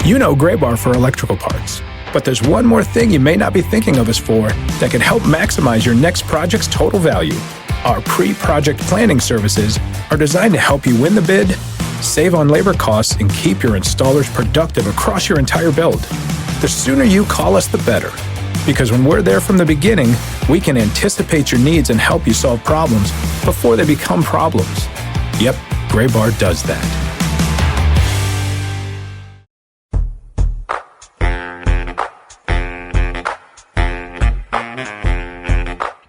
You know Gray Bar for electrical parts, but there's one more thing you may not be thinking of us for that can help maximize your next project's total value. Our pre-project planning services are designed to help you win the bid, save on labor costs, and keep your installers productive across your entire build. The sooner you call us, the better. Because when we're there from the beginning, we can anticipate your needs and help you solve problems before they become problems. Yep, Gray Bar does that.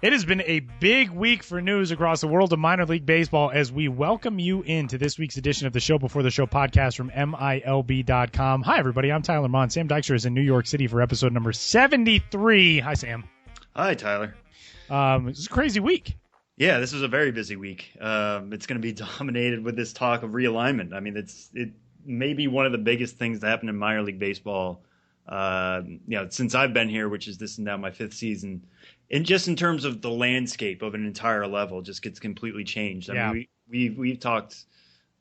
It has been a big week for news across the world of minor league baseball as we welcome you into this week's edition of the Show Before the Show podcast from MILB.com. Hi, everybody. I'm Tyler Mon. Sam Dykstra is in New York City for episode number 73. Hi, Sam. Hi, Tyler. It's a crazy week. Yeah, this is a very busy week. It's going to be dominated with this talk of realignment. I mean, it may be one of the biggest things that happened in minor league baseball, since I've been here, which is this is now my fifth season. And just in terms of the landscape of an entire level, just gets completely changed. I mean, we've talked,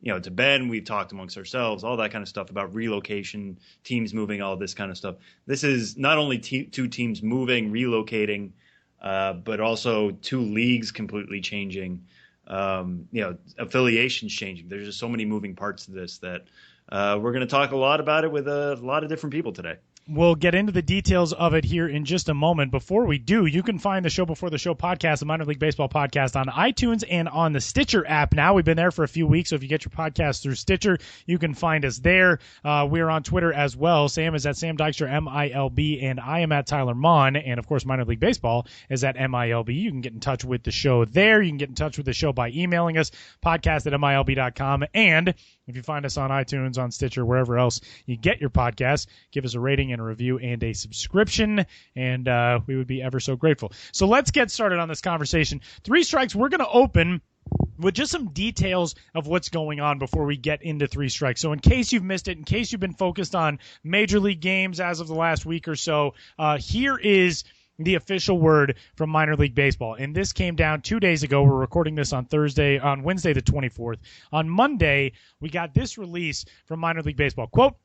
to Ben, we've talked amongst ourselves, all that kind of stuff about relocation, teams moving, all this kind of stuff. This is not only two teams moving, relocating, but also two leagues completely changing, affiliations changing. There's just so many moving parts to this that we're going to talk a lot about it with a lot of different people today. We'll get into the details of it here in just a moment. Before we do, you can find the Show Before the Show podcast, the Minor League Baseball podcast, on iTunes and on the Stitcher app now. We've been there for a few weeks, so if you get your podcast through Stitcher, you can find us there. We're on Twitter as well. Sam is at Sam Dykstra, MILB, and I am at Tyler Mon. And, of course, Minor League Baseball is at MILB. You can get in touch with the show there. You can get in touch with the show by emailing us, podcast@MILB.com. And if you find us on iTunes, on Stitcher, wherever else you get your podcasts, give us a rating and a review and a subscription, and we would be ever so grateful. So let's get started on this conversation. Three Strikes, we're going to open with just some details of what's going on before we get into Three Strikes. So in case you've missed it, in case you've been focused on major league games as of the last week or so, here is the official word from minor league baseball. And this came down 2 days ago. We're recording this on Wednesday the 24th. On Monday, we got this release from minor league baseball. Quote,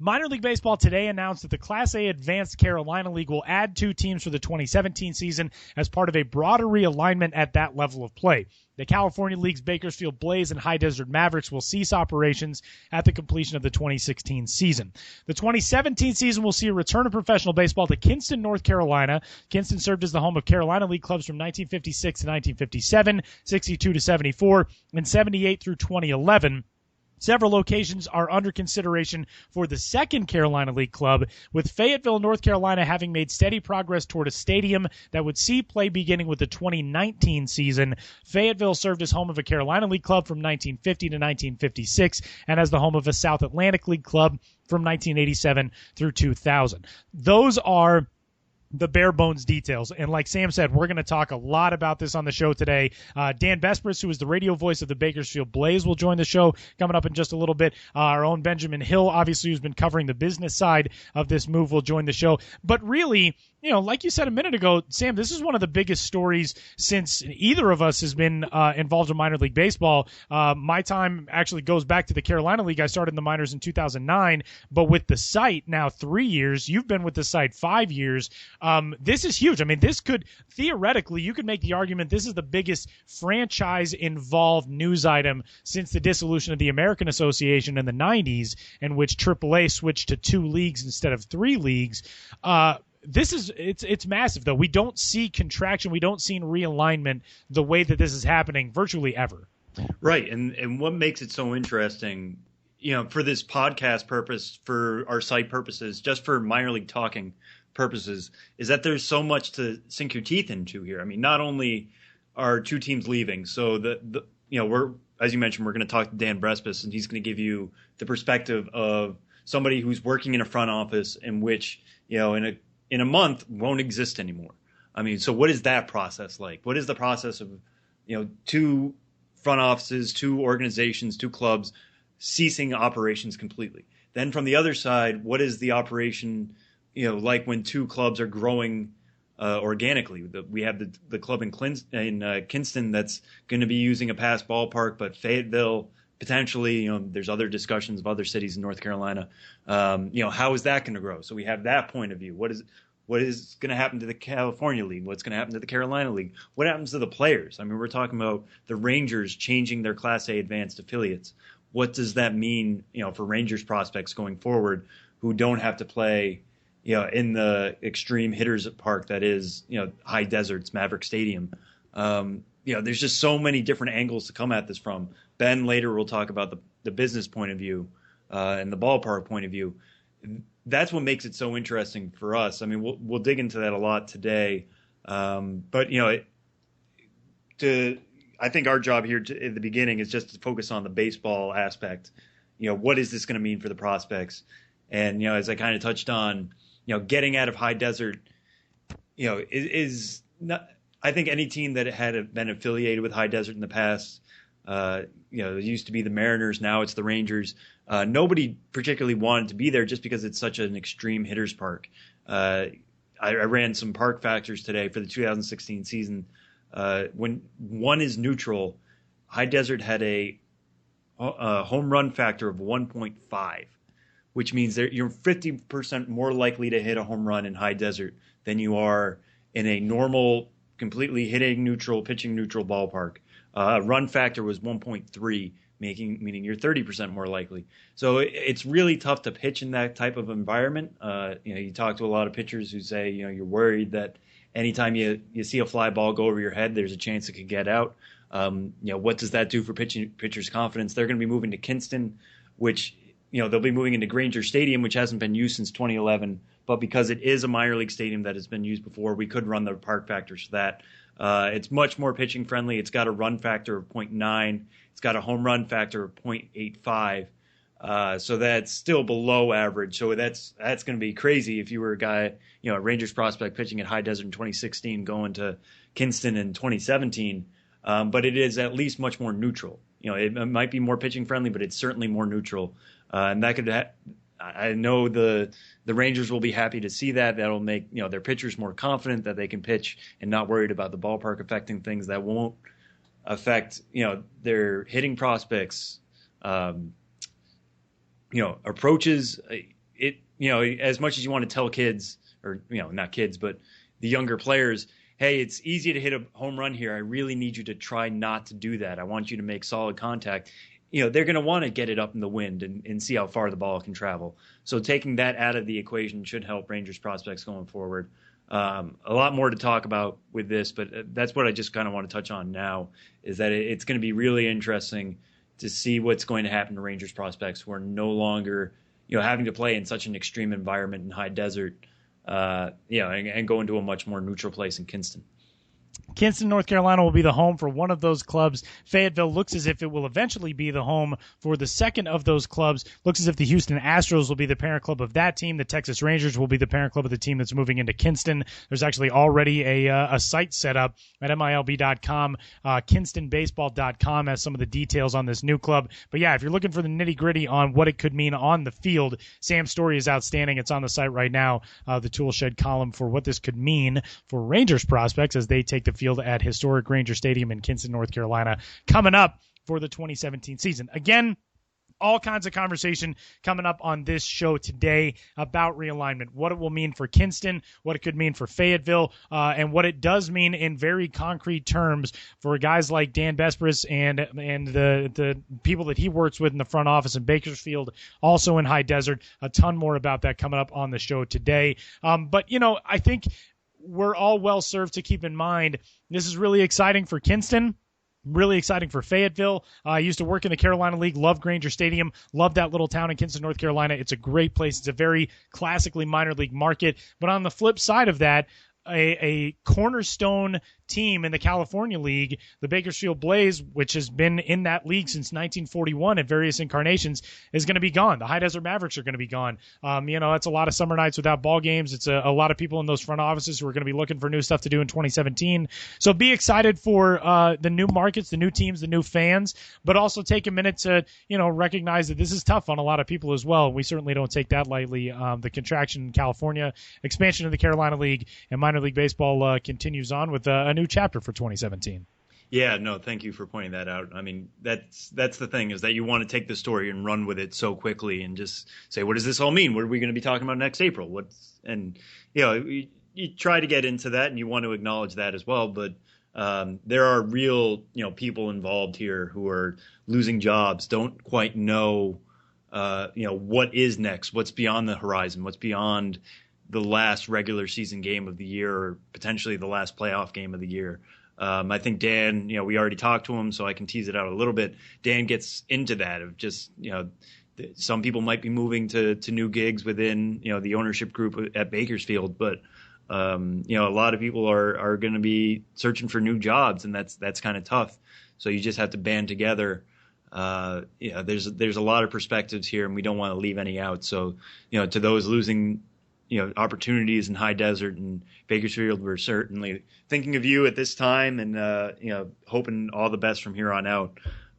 Minor League Baseball today announced that the Class A Advanced Carolina League will add 2 teams for the 2017 season as part of a broader realignment at that level of play. The California League's Bakersfield Blaze and High Desert Mavericks will cease operations at the completion of the 2016 season. The 2017 season will see a return of professional baseball to Kinston, North Carolina. Kinston served as the home of Carolina League clubs from 1956 to 1957, 62 to 74, and 78 through 2011. Several locations are under consideration for the second Carolina League club, with Fayetteville, North Carolina having made steady progress toward a stadium that would see play beginning with the 2019 season. Fayetteville served as home of a Carolina League club from 1950 to 1956 and as the home of a South Atlantic League club from 1987 through 2000. Those are the bare bones details. And like Sam said, we're going to talk a lot about this on the show today. Dan Besbris, who is the radio voice of the Bakersfield Blaze, will join the show coming up in just a little bit. Our own Benjamin Hill, obviously, who's been covering the business side of this move, will join the show. But really, like you said a minute ago, Sam, this is one of the biggest stories since either of us has been involved in minor league baseball. My time actually goes back to the Carolina League. I started in the minors in 2009, but with the site now 3 years, you've been with the site 5 years. This is huge. I mean, this could, theoretically, you could make the argument this is the biggest franchise-involved news item since the dissolution of the American Association in the 90s, in which AAA switched to 2 leagues instead of 3 leagues. It's massive, though. We don't see contraction. We don't see realignment the way that this is happening virtually ever. Right. And what makes it so interesting, for this podcast purpose, for our site purposes, just for minor league talking purposes, is that there's so much to sink your teeth into here. I mean, not only are 2 teams leaving, so we're, as you mentioned, we're going to talk to Dan Besbris, and he's going to give you the perspective of somebody who's working in a front office in which, in a month won't exist anymore. I mean, so what is that process like? What is the process of, 2 front offices, 2 organizations, 2 clubs ceasing operations completely? Then from the other side, what is the operation, like when 2 clubs are growing organically? We have the club in Kinston that's going to be using a past ballpark, but Fayetteville potentially, there's other discussions of other cities in North Carolina. How is that going to grow? So we have that point of view. What is going to happen to the California League? What's going to happen to the Carolina League? What happens to the players? I mean, we're talking about the Rangers changing their Class A advanced affiliates. What does that mean, for Rangers prospects going forward who don't have to play, in the extreme hitters park that is, High Desert's Maverick Stadium? There's just so many different angles to come at this from. Ben later will talk about the business point of view and the ballpark point of view. That's what makes it so interesting for us. I mean, we'll dig into that a lot today. But I think our job here at the beginning is just to focus on the baseball aspect. What is this going to mean for the prospects? And, as I kind of touched on, getting out of High Desert, is not. I think any team that had been affiliated with High Desert in the past, it used to be the Mariners, now it's the Rangers. Nobody particularly wanted to be there just because it's such an extreme hitters park. I ran some park factors today for the 2016 season. When one is neutral, High Desert had a home run factor of 1.5, which means that you're 50% more likely to hit a home run in High Desert than you are in a normal, completely hitting neutral, pitching neutral ballpark. Run factor was 1.3, meaning you're 30% more likely. So it's really tough to pitch in that type of environment. You talk to a lot of pitchers who say, you're worried that anytime you see a fly ball go over your head, there's a chance it could get out. What does that do for pitchers' confidence? They're going to be moving to Kinston, which, they'll be moving into Granger Stadium, which hasn't been used since 2011. But because it is a minor league stadium that has been used before, we could run the park factors for that. It's much more pitching friendly. It's got a run factor of 0.9. It's got a home run factor of 0.85. So that's still below average. So that's going to be crazy if you were a guy, a Rangers prospect pitching at High Desert in 2016, going to Kinston in 2017. But it is at least much more neutral. It might be more pitching friendly, but it's certainly more neutral. And that could I know the Rangers will be happy to see that. That'll make their pitchers more confident that they can pitch and not worried about the ballpark affecting things that won't affect their hitting prospects. Approaches. As much as you want to tell kids, or not kids, but the younger players, hey, it's easy to hit a home run here. I really need you to try not to do that. I want you to make solid contact. They're going to want to get it up in the wind and see how far the ball can travel. So taking that out of the equation should help Rangers prospects going forward. A lot more to talk about with this, but that's what I just kind of want to touch on now, is that it's going to be really interesting to see what's going to happen to Rangers prospects who are no longer, having to play in such an extreme environment in High Desert, and go into a much more neutral place in Kinston. Kinston, North Carolina will be the home for one of those clubs. Fayetteville looks as if it will eventually be the home for the second of those clubs. Looks as if the Houston Astros will be the parent club of that team. The Texas Rangers will be the parent club of the team that's moving into Kinston. There's actually already a site set up at MILB.com. KinstonBaseball.com has some of the details on this new club. But yeah, if you're looking for the nitty-gritty on what it could mean on the field, Sam's story is outstanding. It's on the site right now, the Toolshed column for what this could mean for Rangers prospects as they take the field at historic Ranger Stadium in Kinston, North Carolina, coming up for the 2017 season. Again, all kinds of conversation coming up on this show today about realignment, what it will mean for Kinston, what it could mean for Fayetteville, and what it does mean in very concrete terms for guys like Dan Besbris and the people that he works with in the front office in Bakersfield, also in High Desert. A ton more about that coming up on the show today. But I think we're all well served to keep in mind this is really exciting for Kinston. Really exciting for Fayetteville. I used to work in the Carolina League, love Granger Stadium, love that little town in Kinston, North Carolina. It's a great place. It's a very classically minor league market. But on the flip side of that, a cornerstone team in the California League, the Bakersfield Blaze, which has been in that league since 1941 at various incarnations, is going to be gone. The High Desert Mavericks are going to be gone. It's a lot of summer nights without ball games. It's a lot of people in those front offices who are going to be looking for new stuff to do in 2017. So be excited for the new markets, the new teams, the new fans, but also take a minute to, recognize that this is tough on a lot of people as well. We certainly don't take that lightly. The contraction in California, expansion of the Carolina League, and minor league baseball continues on with a new chapter for 2017. Yeah, no, thank you for pointing that out. I mean, that's the thing, is that you want to take the story and run with it so quickly and just say, what does this all mean? What are we going to be talking about next April? And you try to get into that, and you want to acknowledge that as well. But there are real, people involved here who are losing jobs, don't quite know, what is next, what's beyond the horizon, what's beyond the last regular season game of the year, or potentially the last playoff game of the year. I think Dan, we already talked to him, so I can tease it out a little bit. Dan gets into that of just, some people might be moving to new gigs within, the ownership group at Bakersfield, but a lot of people are going to be searching for new jobs, and that's kind of tough. So you just have to band together. There's a lot of perspectives here, and we don't want to leave any out. So, to those losing, opportunities in High Desert and Bakersfield, we're certainly thinking of you at this time, and hoping all the best from here on out.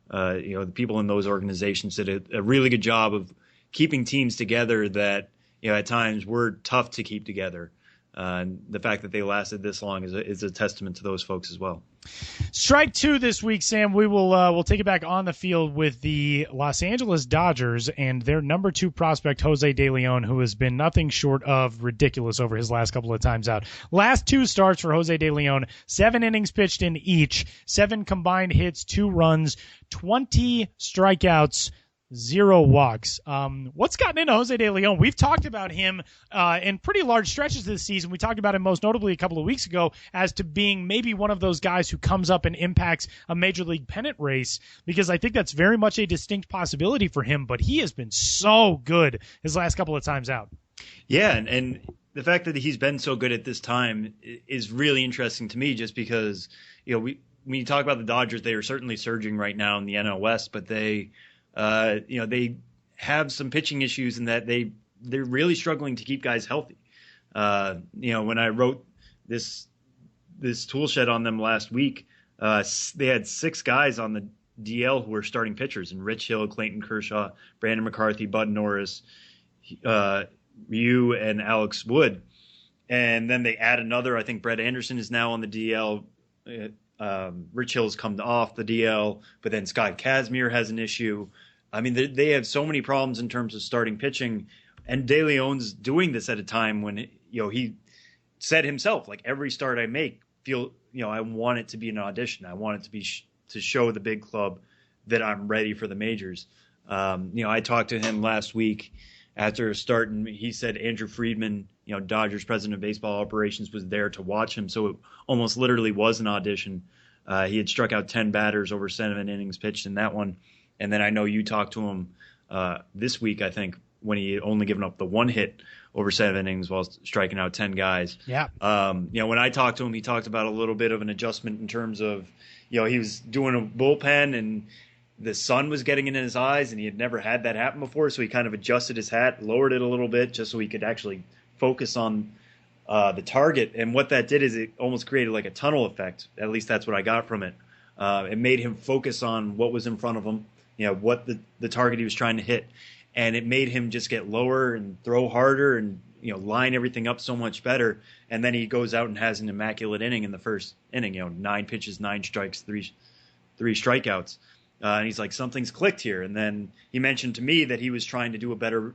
The people in those organizations did a really good job of keeping teams together that, at times were tough to keep together. And the fact that they lasted this long is a testament to those folks as well. Strike two this week, Sam. We'll take it back on the field with the Los Angeles Dodgers and their number 2 prospect, Jose De Leon, who has been nothing short of ridiculous over his last couple of times out. Last 2 starts for Jose De Leon, 7 innings pitched in each, 7 combined hits, 2 runs, 20 strikeouts, 0 walks. What's gotten into Jose De Leon? We've talked about him in pretty large stretches this season. We talked about him most notably a couple of weeks ago as to being maybe one of those guys who comes up and impacts a major league pennant race, because I think that's very much a distinct possibility for him, but he has been so good his last couple of times out. Yeah, and the fact that he's been so good at this time is really interesting to me, just because, when you talk about the Dodgers, they are certainly surging right now in the NL West, but they have some pitching issues in that they're really struggling to keep guys healthy. When I wrote this tool shed on them last week, they had 6 guys on the DL who were starting pitchers, and Rich Hill, Clayton Kershaw, Brandon McCarthy, Bud Norris, Ryu, and Alex Wood. And then they add another. I think Brett Anderson is now on the DL. Rich Hill's come off the DL, but then Scott Kazmir has an issue. I mean, they have so many problems in terms of starting pitching, and De Leon's doing this at a time when he said himself, like, every start I make, I want it to be an audition. I want it to be to show the big club that I'm ready for the majors. I talked to him last week after a start, and he said Andrew Friedman, Dodgers president of baseball operations, was there to watch him. So it almost literally was an audition. He had struck out 10 batters over 7 innings pitched in that one. And then I know you talked to him this week, I think, when he had only given up the 1 hit over 7 innings while striking out 10 guys. Yeah. When I talked to him, he talked about a little bit of an adjustment in terms of, he was doing a bullpen and the sun was getting in his eyes, and he had never had that happen before. So he kind of adjusted his hat, lowered it a little bit just so he could actually focus on the target. And what that did is it almost created like a tunnel effect. At least that's what I got from it. It made him focus on what was in front of him, what the target he was trying to hit. And it made him just get lower and throw harder and, line everything up so much better. And then he goes out and has an immaculate inning in the first inning, 9 pitches, 9 strikes, 3 strikeouts. And he's like, something's clicked here. And then he mentioned to me that he was trying to do a better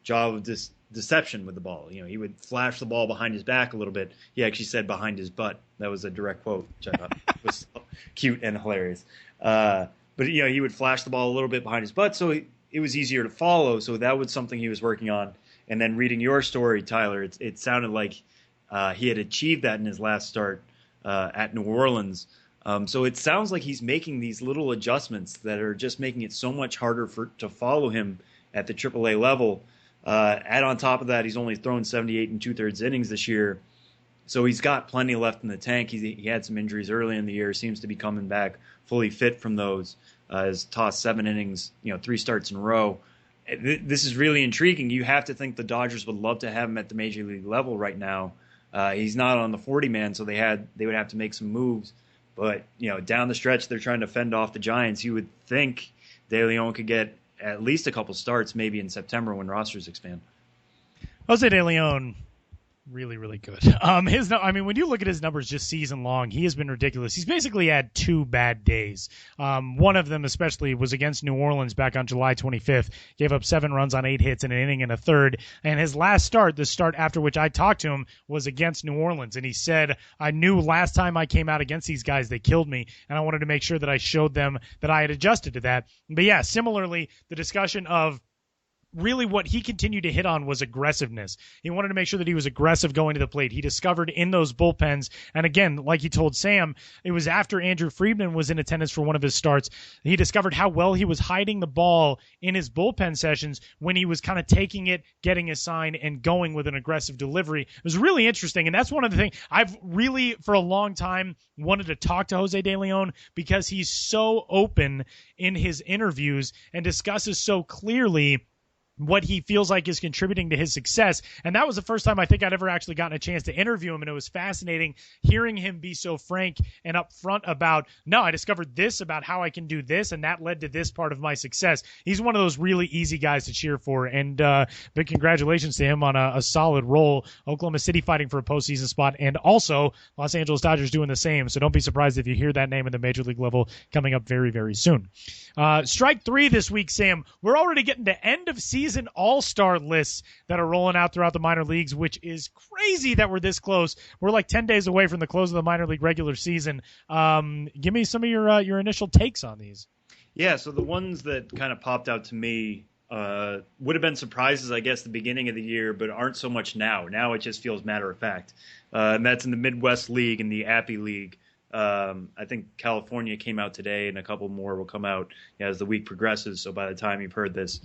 job of deception with the ball. He would flash the ball behind his back a little bit. He actually said behind his butt. That was a direct quote, which I thought was cute and hilarious. But he would flash the ball a little bit behind his butt, so it was easier to follow. So that was something he was working on. And then reading your story, Tyler, it sounded like he had achieved that in his last start at New Orleans. So it sounds like he's making these little adjustments that are just making it so much harder to follow him at the AAA level. Add on top of that, he's only thrown 78 2/3 innings this year. So he's got plenty left in the tank. He had some injuries early in the year, seems to be coming back fully fit from those. Has tossed 7 innings, 3 starts in a row. This is really intriguing. You have to think the Dodgers would love to have him at the major league level right now. He's not on the 40-man, so they would have to make some moves. But, down the stretch, they're trying to fend off the Giants. You would think De Leon could get at least a couple starts maybe in September when rosters expand. Jose De Leon, Really, really good. When you look at his numbers just season long, he has been ridiculous. He's basically had 2 bad days. One of them especially was against New Orleans back on July 25th. Gave up 7 runs on 8 hits in an inning and a third. And his last start, the start after which I talked to him, was against New Orleans. And he said, I knew last time I came out against these guys, they killed me. And I wanted to make sure that I showed them that I had adjusted to that. But yeah, similarly, the discussion of really what he continued to hit on was aggressiveness. He wanted to make sure that he was aggressive going to the plate. He discovered in those bullpens, and again, like he told Sam, it was after Andrew Friedman was in attendance for one of his starts, he discovered how well he was hiding the ball in his bullpen sessions when he was kind of taking it, getting a sign, and going with an aggressive delivery. It was really interesting, and that's one of the things I've really, for a long time, wanted to talk to Jose De Leon because he's so open in his interviews and discusses so clearly what he feels like is contributing to his success. And that was the first time I think I'd ever actually gotten a chance to interview him. And it was fascinating hearing him be so frank and upfront about, no, I discovered this about how I can do this, and that led to this part of my success. He's one of those really easy guys to cheer for. And big congratulations to him on a solid role. Oklahoma City fighting for a postseason spot, and also Los Angeles Dodgers doing the same. So don't be surprised if you hear that name in the major league level coming up very, very soon. Strike 3 this week, Sam. We're already getting to end of season all-star lists that are rolling out throughout the minor leagues, which is crazy that we're this close. We're like 10 days away from the close of the minor league regular season. Give me some of your initial takes on these. Yeah, so the ones that kind of popped out to me would have been surprises, I guess, the beginning of the year, but aren't so much now. Now it just feels matter of fact. And that's in the Midwest League and the Appy League. I think California came out today, and a couple more will come out as the week progresses. So by the time you've heard this,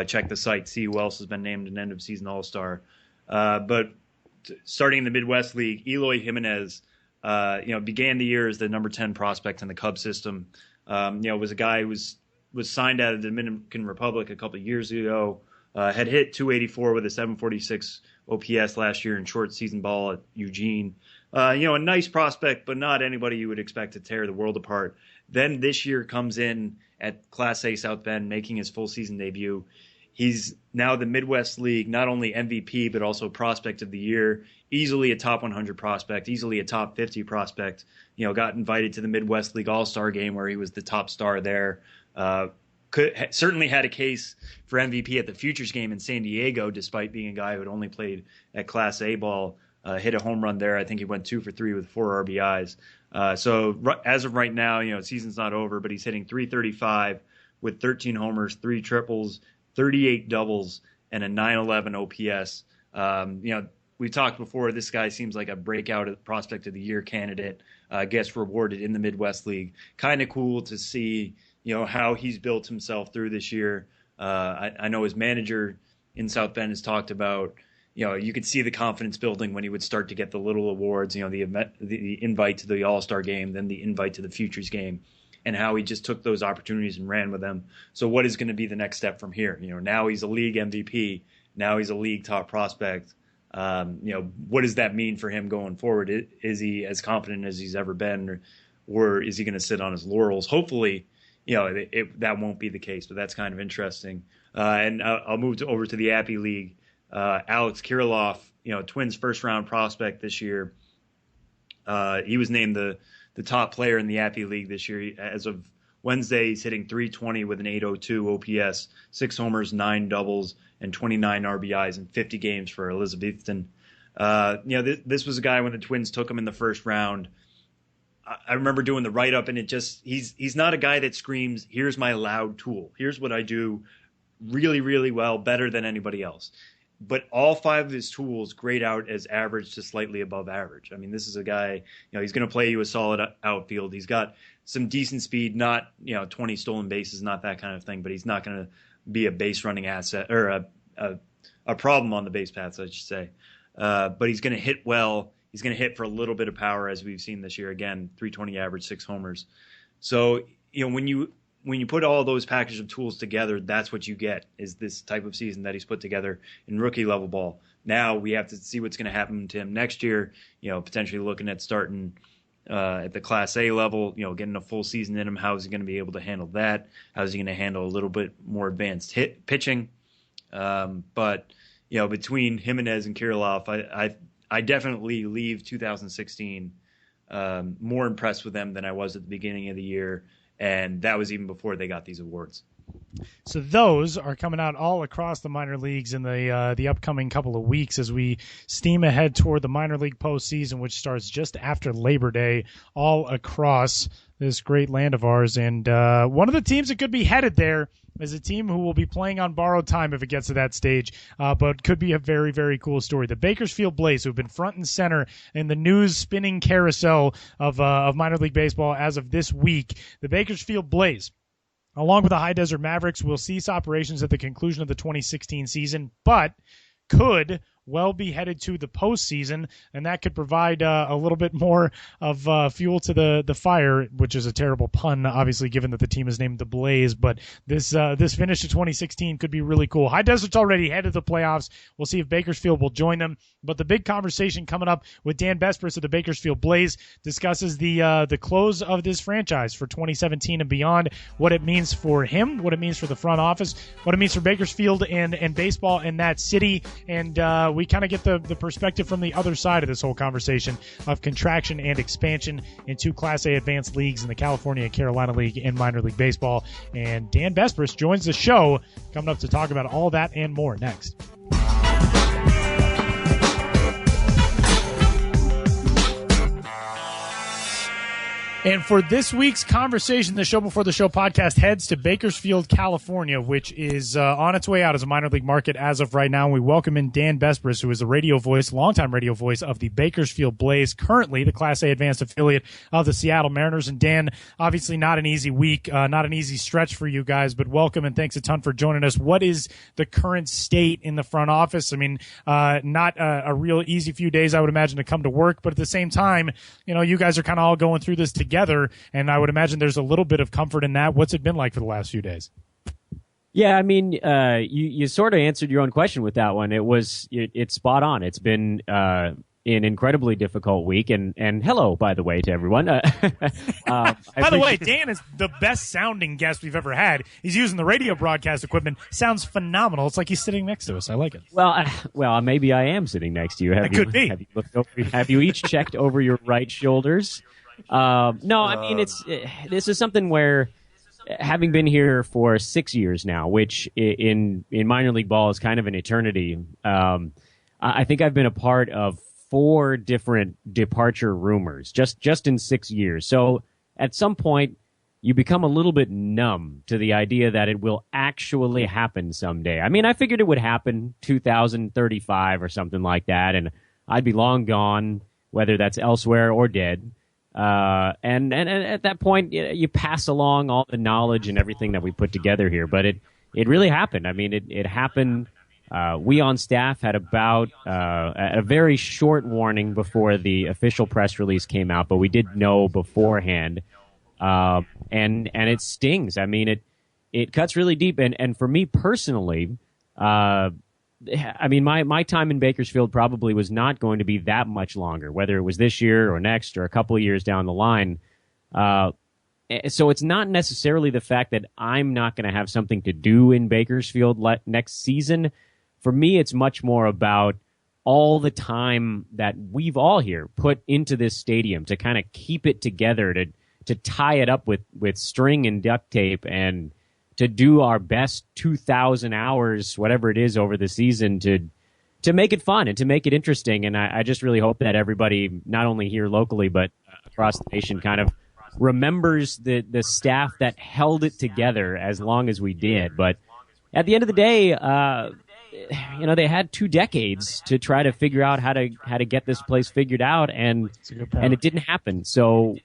check the site, see who else has been named an end-of-season All-Star. But starting in the Midwest League, Eloy Jimenez, began the year as the number 10 prospect in the Cubs system. Was a guy who was signed out of the Dominican Republic a couple of years ago. Had hit 284 with a 746 OPS last year in short season ball at Eugene. A nice prospect, but not anybody you would expect to tear the world apart. Then this year comes in at Class A South Bend, making his full season debut. He's now the Midwest League, not only MVP, but also prospect of the year, easily a top 100 prospect, easily a top 50 prospect. Got invited to the Midwest League All-Star game where he was the top star there. Certainly had a case for MVP at the Futures game in San Diego, despite being a guy who had only played at Class A ball. Hit a home run there. I think he went 2 for 3 with 4 RBIs. So as of right now, season's not over, but he's hitting .335 with 13 homers, 3 triples, 38 doubles, and a .911 OPS. We talked before, this guy seems like a breakout prospect of the year candidate, gets rewarded in the Midwest League. Kind of cool to see, how he's built himself through this year. I know his manager in South Bend has talked about, you could see the confidence building when he would start to get the little awards, the invite to the All-Star game, then the invite to the Futures game, and how he just took those opportunities and ran with them. So what is going to be the next step from here? Now he's a league MVP. Now he's a league top prospect. What does that mean for him going forward? Is he as confident as he's ever been, or is he going to sit on his laurels? Hopefully, that won't be the case, but that's kind of interesting. And I'll move over to the Appy League. Alex Kirilloff, Twins first round prospect this year. He was named the top player in the Appy League this year. As of Wednesday, he's hitting .320 with an .802 OPS, 6 homers, 9 doubles, and 29 RBIs in 50 games for Elizabethton. This was a guy when the Twins took him in the first round. I remember doing the write-up, and he's not a guy that screams, here's my loud tool. Here's what I do really, really well, better than anybody else. But all 5 of his tools grade out as average to slightly above average. I mean, this is a guy, he's going to play you a solid outfield. He's got some decent speed, not, 20 stolen bases, not that kind of thing, but he's not going to be a base running asset or a problem on the base paths, I should say. But he's going to hit well. He's going to hit for a little bit of power, as we've seen this year. Again, .320 average, 6 homers. So, when you put all those packages of tools together, that's what you get, is this type of season that he's put together in rookie level ball. Now we have to see what's going to happen to him next year, potentially looking at starting at the Class A level, getting a full season in him. How is he going to be able to handle that? How is he going to handle a little bit more advanced pitching? But between Jimenez and Kirilloff, I definitely leave 2016 more impressed with them than I was at the beginning of the year, and that was even before they got these awards. So those are coming out all across the minor leagues in the upcoming couple of weeks as we steam ahead toward the minor league postseason, which starts just after Labor Day, all across this great land of ours. And one of the teams that could be headed there is a team who will be playing on borrowed time if it gets to that stage, but could be a very, very cool story. The Bakersfield Blaze, who've been front and center in the news spinning carousel of minor league baseball as of this week. The Bakersfield Blaze, along with the High Desert Mavericks, will cease operations at the conclusion of the 2016 season, but could well be headed to the postseason, and that could provide a little bit more of fuel to the fire, which is a terrible pun, obviously, given that the team is named the Blaze. But this finish to 2016 could be really cool. High Desert's already headed to the playoffs. We'll see if Bakersfield will join them. But the big conversation coming up with Dan Besbris of the Bakersfield Blaze discusses the close of this franchise for 2017 and beyond, what it means for him, what it means for the front office, what it means for Bakersfield and baseball in that city, and we kind of get the perspective from the other side of this whole conversation of contraction and expansion in two Class A advanced leagues in the California and Carolina League in minor league baseball. And Dan Besbris joins the show coming up to talk about all that and more next. And for this week's conversation, the Show Before the Show podcast heads to Bakersfield, California, which is on its way out as a minor league market as of right now. We welcome in Dan Besbris, who is the radio voice, longtime radio voice of the Bakersfield Blaze, currently the Class A advanced affiliate of the Seattle Mariners. And Dan, obviously not an easy week, not an easy stretch for you guys, but welcome and thanks a ton for joining us. What is the current state in the front office? I mean, not a real easy few days, I would imagine, to come to work, but at the same time, you guys are kind of all going through this together, and I would imagine there's a little bit of comfort in that. What's it been like for the last few days? Yeah, I mean, you sort of answered your own question with that one. It's spot on. It's been an incredibly difficult week, and hello, by the way, to everyone. By the way, Dan is the best sounding guest we've ever had. He's using the radio broadcast equipment. Sounds phenomenal. It's like he's sitting next to us. I like it. Well, maybe I am sitting next to you. Could be. Have you each checked over your right shoulders? No, I mean, this is something where, having been here for 6 years now, which in minor league ball is kind of an eternity, I think I've been a part of 4 different departure rumors just in 6 years. So at some point, you become a little bit numb to the idea that it will actually happen someday. I mean, I figured it would happen 2035 or something like that, and I'd be long gone, whether that's elsewhere or dead. And at that point, you pass along all the knowledge and everything that we put together here. But it really happened. I mean, it happened. We on staff had about a very short warning before the official press release came out, but we did know beforehand. And it stings. I mean, it cuts really deep. And for me personally, I mean, my time in Bakersfield probably was not going to be that much longer, whether it was this year or next or a couple of years down the line. So it's not necessarily the fact that I'm not going to have something to do in Bakersfield next season. For me, it's much more about all the time that we've all here put into this stadium to kind of keep it together, to tie it up with string and duct tape, and to do our best 2,000 hours, whatever it is, over the season to make it fun and to make it interesting. And I just really hope that everybody, not only here locally, but across the nation, kind of remembers the staff that held it together as long as we did. But at the end of the day, they had 2 decades to try to figure out how to get this place figured out, and it didn't happen. So,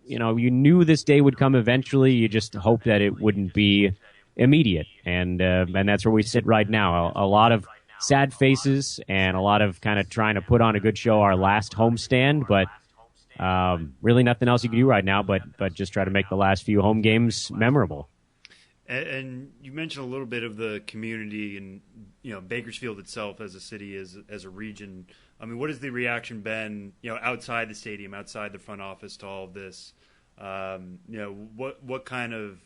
you knew this day would come eventually. You just hope that it wouldn't be immediate, and that's where we sit right now. A lot of sad faces and a lot of kind of trying to put on a good show, our last homestand, but really nothing else you can do right now but just try to make the last few home games memorable. And you mentioned a little bit of the community and Bakersfield itself as a city, as a region. I mean, what has the reaction been, outside the stadium, outside the front office to all of this? What kind of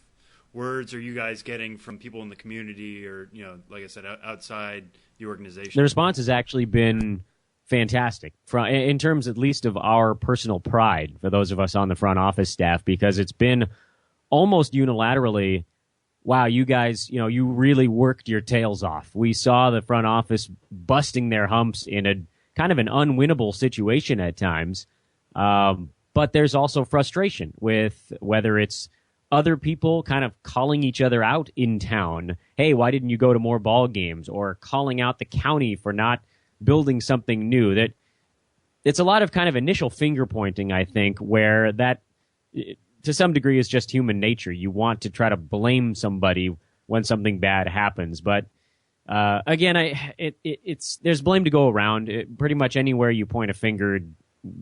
words are you guys getting from people in the community, or like I said, outside the organization? The response has actually been fantastic in terms at least of our personal pride for those of us on the front office staff, because it's been almost unilaterally, wow, you guys, you really worked your tails off. We saw the front office busting their humps in a kind of an unwinnable situation at times. But there's also frustration with whether it's other people kind of calling each other out in town. Hey, why didn't you go to more ball games? Or calling out the county for not building something new. That it's a lot of kind of initial finger pointing, I think, where that to some degree is just human nature. You want to try to blame somebody when something bad happens. But again, there's blame to go around. Pretty much anywhere you point a finger,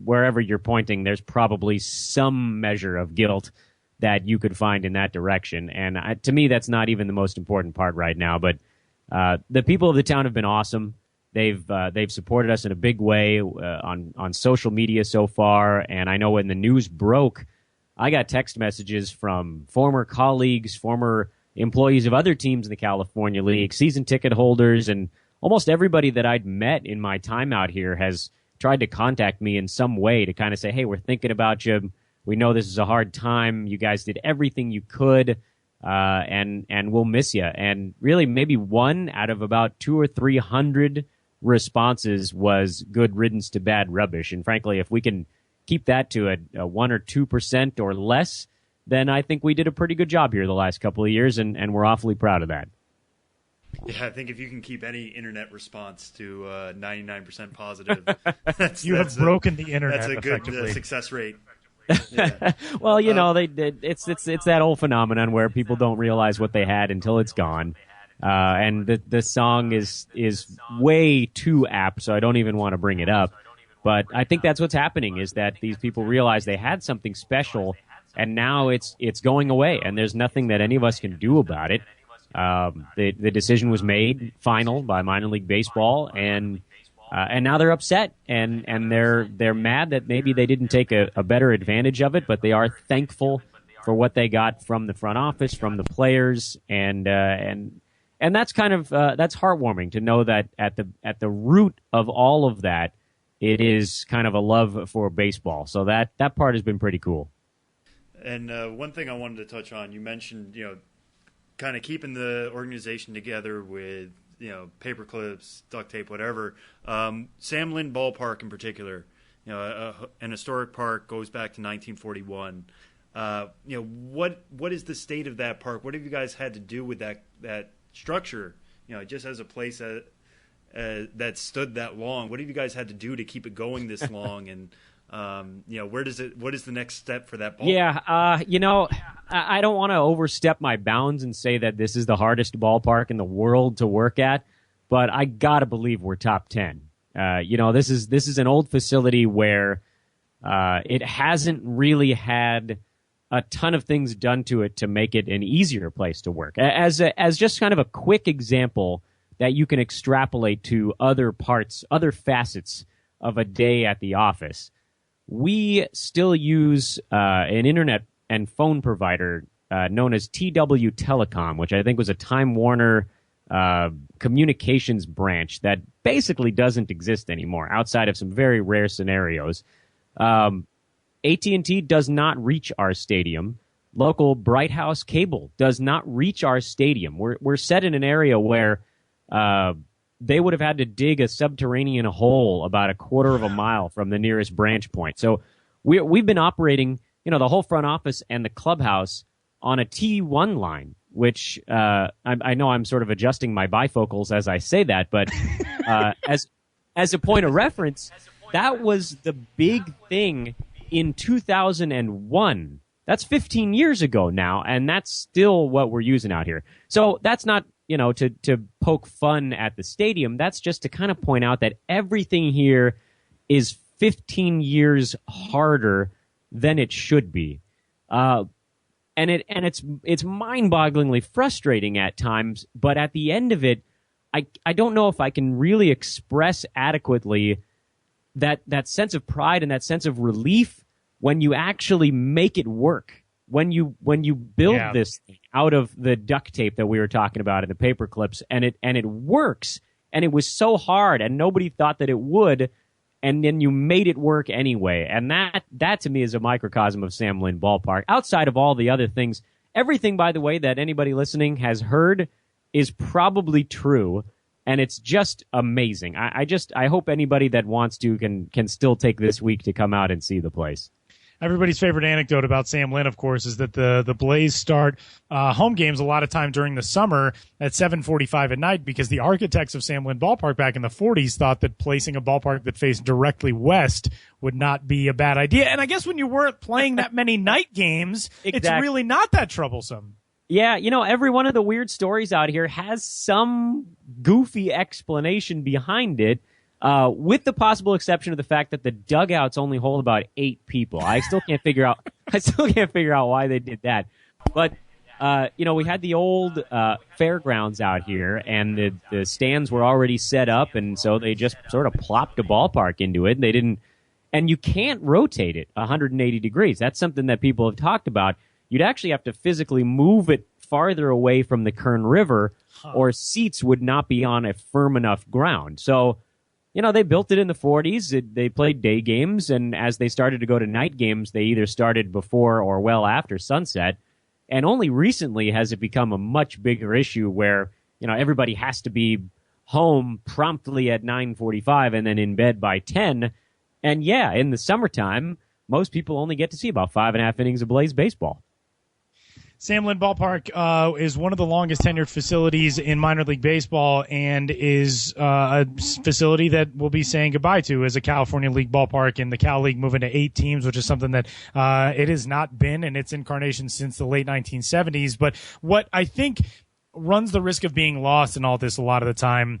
wherever you're pointing, there's probably some measure of guilt that you could find in that direction. And to me, that's not even the most important part right now. But the people of the town have been awesome. They've supported us in a big way on social media so far. And I know when the news broke, I got text messages from former colleagues, former employees of other teams in the California League, season ticket holders, and almost everybody that I'd met in my time out here has tried to contact me in some way to kind of say, hey, we're thinking about you. We know this is a hard time. You guys did everything you could, and we'll miss you. And really, maybe one out of about 200 or 300 responses was good riddance to bad rubbish. And frankly, if we can keep that to a 1 or 2% or less, then I think we did a pretty good job here the last couple of years, and we're awfully proud of that. Yeah, I think if you can keep any internet response to 99% positive, you have broken the internet. That's a good success rate. Yeah. Well, it's that old phenomenon where people don't realize what they had until it's gone. And the song is way too apt, so I don't even want to bring it up. But I think that's what's happening, is that these people realize they had something special, and now it's going away, and there's nothing that any of us can do about it. The decision was made final by minor league baseball, and now they're upset, and they're mad that maybe they didn't take a better advantage of it, but they are thankful for what they got from the front office, from the players, and that's kind of that's heartwarming to know that at the root of all of that, it is kind of a love for baseball. So that part has been pretty cool. And one thing I wanted to touch on, you mentioned, kind of keeping the organization together with, paper clips, duct tape, whatever. Sam Lynn Ballpark in particular, an historic park, goes back to 1941. What is the state of that park? What have you guys had to do with that structure? Just as a place that stood that long. What have you guys had to do to keep it going this long? And what is the next step for that ball? Yeah, I don't want to overstep my bounds and say that this is the hardest ballpark in the world to work at, but I gotta believe we're top 10. This is an old facility where it hasn't really had a ton of things done to it to make it an easier place to work. As just kind of a quick example that you can extrapolate to other facets of a day at the office. We still use an internet and phone provider known as TW Telecom, which I think was a Time Warner communications branch that basically doesn't exist anymore outside of some very rare scenarios. AT&T does not reach our stadium. Local Bright House Cable does not reach our stadium. We're set in an area where they would have had to dig a subterranean hole about a quarter of a mile from the nearest branch point. So we've been operating, the whole front office and the clubhouse on a T1 line, which I know I'm sort of adjusting my bifocals as I say that, but as a point of reference, that was the big thing in 2001. That's 15 years ago now, and that's still what we're using out here. So that's not to poke fun at the stadium. That's just to kind of point out that everything here is 15 years harder than it should be. And it's mind-bogglingly frustrating at times, but at the end of it, I don't know if I can really express adequately that sense of pride and that sense of relief when you actually make it work. When you build this thing out of the duct tape that we were talking about and the paper clips, and it works, and it was so hard, and nobody thought that it would, and then you made it work anyway. And that to me is a microcosm of Sam Lynn Ballpark. Outside of all the other things, everything, by the way, that anybody listening has heard is probably true, and it's just amazing. I hope anybody that wants to can still take this week to come out and see the place. Everybody's favorite anecdote about Sam Lynn, of course, is that the Blaze start home games a lot of time during the summer at 7:45 at night because the architects of Sam Lynn Ballpark back in the 40s thought that placing a ballpark that faced directly west would not be a bad idea. And I guess when you weren't playing that many night games, It's really not that troublesome. Yeah, every one of the weird stories out here has some goofy explanation behind it. With the possible exception of the fact that the dugouts only hold about 8 people. I still can't figure out why they did that. But we had the old fairgrounds out here, and the stands were already set up, and so they just sort of plopped a ballpark into it. They didn't, and you can't rotate it 180 degrees. That's something that people have talked about. You'd actually have to physically move it farther away from the Kern River, or seats would not be on a firm enough ground. So, they built it in the 40s. They played day games, and as they started to go to night games, they either started before or well after sunset. And only recently has it become a much bigger issue where, everybody has to be home promptly at 9:45 and then in bed by 10. And yeah, in the summertime, most people only get to see about 5.5 innings of Blaze baseball. Sam Lynn Ballpark is one of the longest tenured facilities in minor league baseball and is a facility that we'll be saying goodbye to as a California League ballpark, and the Cal League moving to 8 teams, which is something that it has not been in its incarnation since the late 1970s. But what I think runs the risk of being lost in all this a lot of the time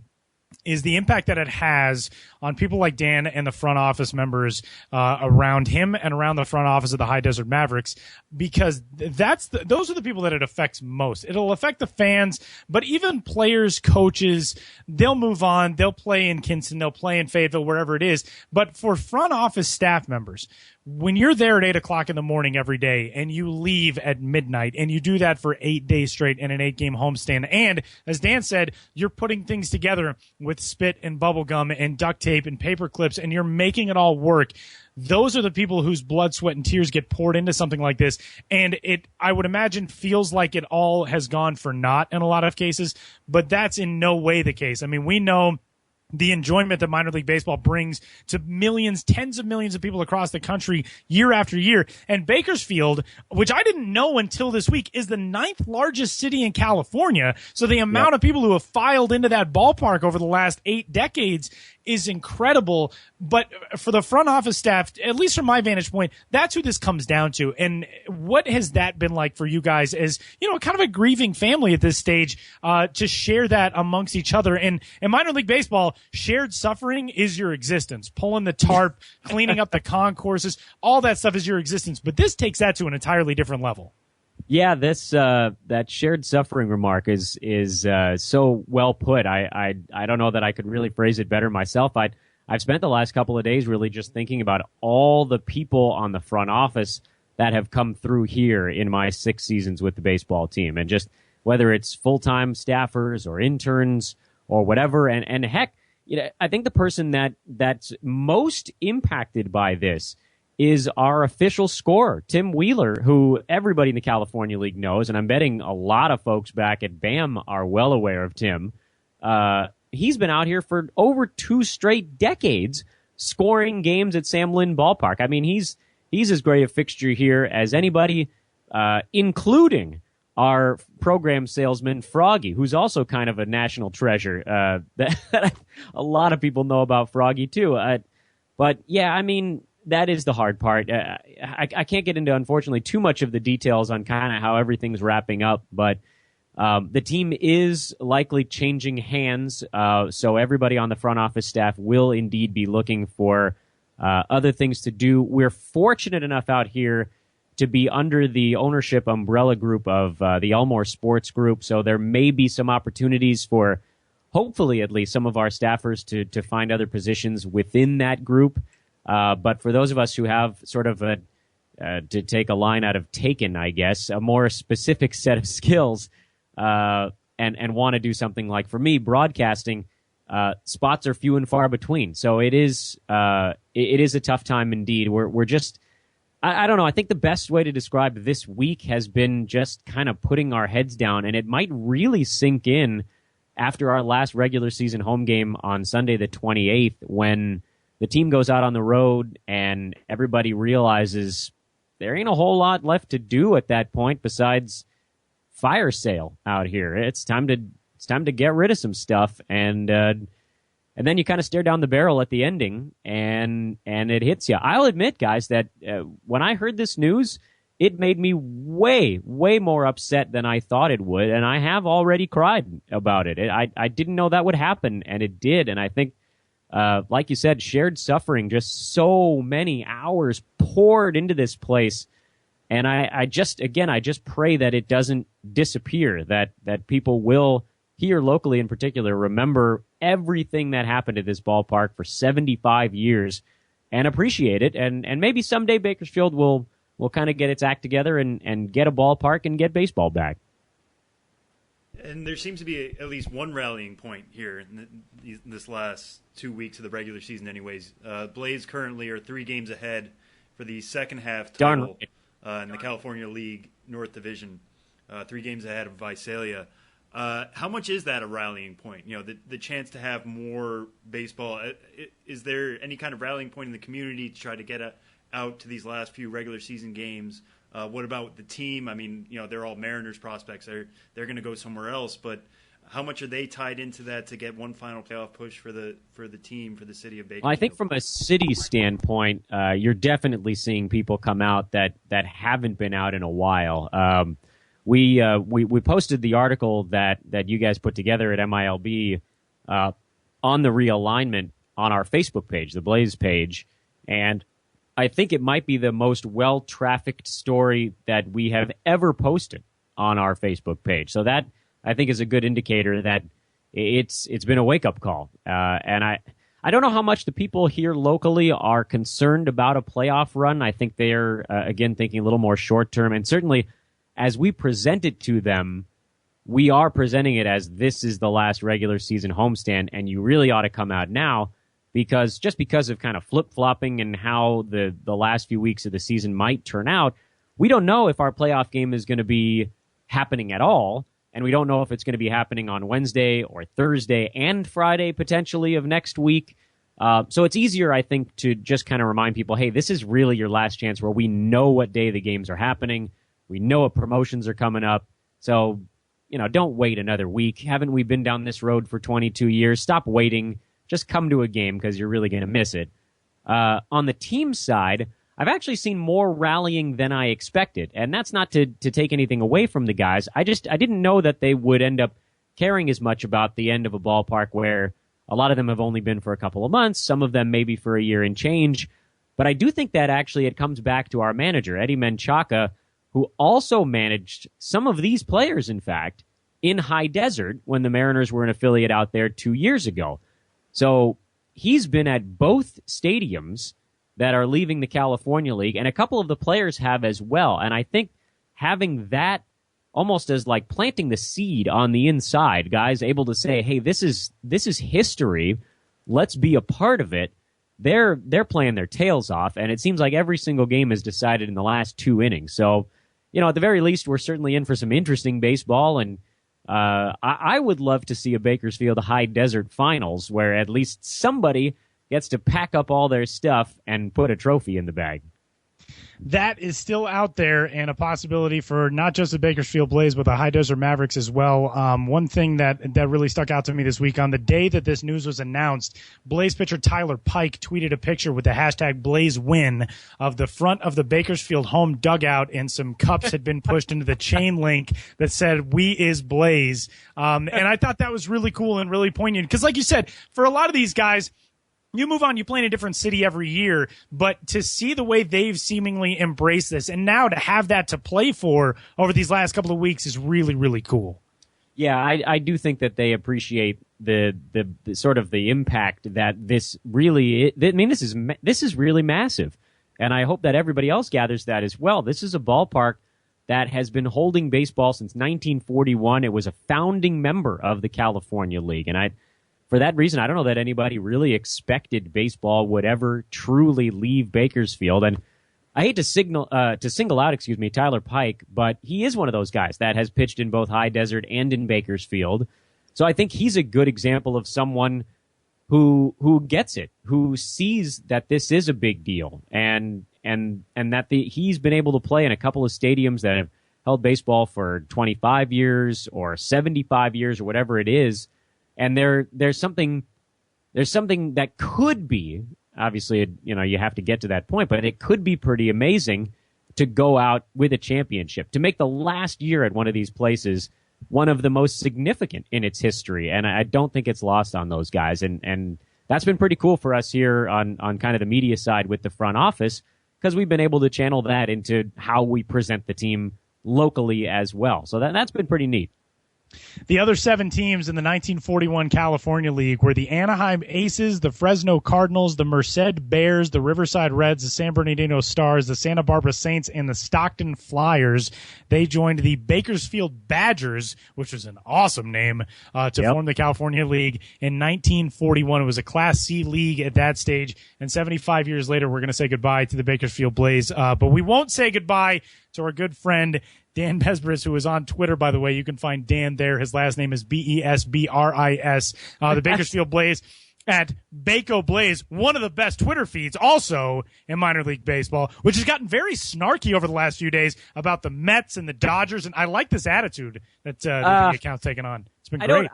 is the impact that it has on people like Dan and the front office members around him and around the front office of the High Desert Mavericks, because those are the people that it affects most. It'll affect the fans, but even players, coaches, they'll move on. They'll play in Kinston. They'll play in Fayetteville, wherever it is. But for front office staff members, when you're there at 8 o'clock in the morning every day and you leave at midnight and you do that for 8 days straight in an 8-game homestand, and as Dan said, you're putting things together with spit and bubble gum and duct tape and paper clips and you're making it all work. Those are the people whose blood, sweat, and tears get poured into something like this. And it, I would imagine, feels like it all has gone for naught in a lot of cases, but that's in no way the case. I mean, we know the enjoyment that minor league baseball brings to millions, tens of millions of people across the country year after year. And Bakersfield, which I didn't know until this week, is the 9th largest city in California. So the amount of people who have filed into that ballpark over the last 8 decades is incredible. But for the front office staff, at least from my vantage point, that's who this comes down to. And what has that been like for you guys as, kind of a grieving family at this stage, to share that amongst each other? And in minor league baseball, shared suffering is your existence. Pulling the tarp, cleaning up the concourses, all that stuff is your existence. But this takes that to an entirely different level. Yeah, this that shared suffering remark is so well put. I don't know that I could really phrase it better myself. I've spent the last couple of days really just thinking about all the people on the front office that have come through here in my 6 seasons with the baseball team, and just whether it's full-time staffers or interns or whatever. And heck, I think the person that's most impacted by this is our official scorer, Tim Wheeler, who everybody in the California League knows, and I'm betting a lot of folks back at BAM are well aware of Tim. He's been out here for over 2 straight decades scoring games at Sam Lynn Ballpark. I mean, he's as great a fixture here as anybody, including our program salesman, Froggy, who's also kind of a national treasure. That a lot of people know about Froggy, too. But, yeah, I mean, that is the hard part. I can't get into, unfortunately, too much of the details on kind of how everything's wrapping up, but the team is likely changing hands, so everybody on the front office staff will indeed be looking for other things to do. We're fortunate enough out here to be under the ownership umbrella group of the Elmore Sports Group, so there may be some opportunities for, hopefully at least, some of our staffers to find other positions within that group. But for those of us who have sort of to take a line out of Taken, I guess, a more specific set of skills, and want to do something like, for me, broadcasting, spots are few and far between. So it is a tough time indeed. We're just, I don't know. I think the best way to describe this week has been just kind of putting our heads down, and it might really sink in after our last regular season home game on Sunday the 28th, when the team goes out on the road and everybody realizes there ain't a whole lot left to do at that point besides fire sale out here. It's time to get rid of some stuff, and then you kind of stare down the barrel at the ending, and it hits you. I'll admit, guys, that when I heard this news, it made me way more upset than I thought it would, and I have already cried about it. I didn't know that would happen, and it did, and I think, like you said, shared suffering, just so many hours poured into this place. And I just pray that it doesn't disappear, that people will, here locally in particular, remember everything that happened at this ballpark for 75 years and appreciate it. And maybe someday Bakersfield will kind of get its act together and get a ballpark and get baseball back. And there seems to be at least one rallying point here in this last 2 weeks of the regular season anyways. Blaze currently are 3 games ahead for the second half title in the California League North Division, 3 games ahead of Visalia. How much is that a rallying point? You know, the chance to have more baseball. Is there any kind of rallying point in the community to try to get out to these last few regular season games? What about the team? I mean, you know, they're all Mariners prospects. They're going to go somewhere else, but how much are they tied into that to get one final playoff push for the team, for the city of Bakersfield? Well, I think from a city standpoint, you're definitely seeing people come out that haven't been out in a while. We posted the article that you guys put together at MILB on the realignment on our Facebook page, the Blaze page, and I think it might be the most well-trafficked story that we have ever posted on our Facebook page. So that, I think, is a good indicator that it's been a wake-up call. And I don't know how much the people here locally are concerned about a playoff run. I think they're, again, thinking a little more short-term. And certainly, as we present it to them, we are presenting it as this is the last regular season homestand, and you really ought to come out now. Because of kind of flip-flopping and how the last few weeks of the season might turn out, we don't know if our playoff game is going to be happening at all, and we don't know if it's going to be happening on Wednesday or Thursday and Friday potentially of next week. So it's easier, I think, to just kind of remind people, hey, this is really your last chance where we know what day the games are happening. We know what promotions are coming up. So, you know, don't wait another week. Haven't we been down this road for 22 years? Stop waiting. Just come to a game because you're really going to miss it. On the team side, I've actually seen more rallying than I expected. And that's not to take anything away from the guys. I didn't know that they would end up caring as much about the end of a ballpark where a lot of them have only been for a couple of months, some of them maybe for a year and change. But I do think that actually it comes back to our manager, Eddie Menchaca, who also managed some of these players, in fact, in High Desert when the Mariners were an affiliate out there 2 years ago. So he's been at both stadiums that are leaving the California League, and a couple of the players have as well. And I think having that almost as like planting the seed on the inside, guys able to say, hey, this is history. Let's be a part of it. They're playing their tails off, and it seems like every single game is decided in the last 2 innings. So, you know, at the very least, we're certainly in for some interesting baseball, and I would love to see a Bakersfield High Desert Finals where at least somebody gets to pack up all their stuff and put a trophy in the bag. That is still out there and a possibility for not just the Bakersfield Blaze, but the High Desert Mavericks as well. One thing that really stuck out to me this week, on the day that this news was announced, Blaze pitcher Tyler Pike tweeted a picture with the hashtag BlazeWin of the front of the Bakersfield home dugout, and some cups had been pushed into the chain link that said, "We is Blaze." And I thought that was really cool and really poignant because, like you said, for a lot of these guys, you move on, you play in a different city every year, but to see the way they've seemingly embraced this and now to have that to play for over these last couple of weeks is really, really cool. Yeah, I do think that they appreciate the sort of the impact that this really, I mean, this is really massive. And I hope that everybody else gathers that as well. This is a ballpark that has been holding baseball since 1941. It was a founding member of the California League. And for that reason, I don't know that anybody really expected baseball would ever truly leave Bakersfield. And I hate to single out, Tyler Pike, but he is one of those guys that has pitched in both High Desert and in Bakersfield. So I think he's a good example of someone who gets it, who sees that this is a big deal, and that he's been able to play in a couple of stadiums that have held baseball for 25 years or 75 years or whatever it is. And there's something that could be, obviously, you have to get to that point, but it could be pretty amazing to go out with a championship, to make the last year at one of these places one of the most significant in its history. And I don't think it's lost on those guys. And that's been pretty cool for us here on kind of the media side with the front office, because we've been able to channel that into how we present the team locally as well. So that's been pretty neat. The other 7 teams in the 1941 California League were the Anaheim Aces, the Fresno Cardinals, the Merced Bears, the Riverside Reds, the San Bernardino Stars, the Santa Barbara Saints, and the Stockton Flyers. They joined the Bakersfield Badgers, which was an awesome name, to form the California League in 1941. It was a Class C league at that stage, and 75 years later, we're going to say goodbye to the Bakersfield Blaze. But we won't say goodbye to our good friend Dan Besbris, who is on Twitter, by the way. You can find Dan there. His last name is Besbris. The Bakersfield Blaze at Bako Blaze, one of the best Twitter feeds also in minor league baseball, which has gotten very snarky over the last few days about the Mets and the Dodgers. And I like this attitude that the account's taken on. It's been great.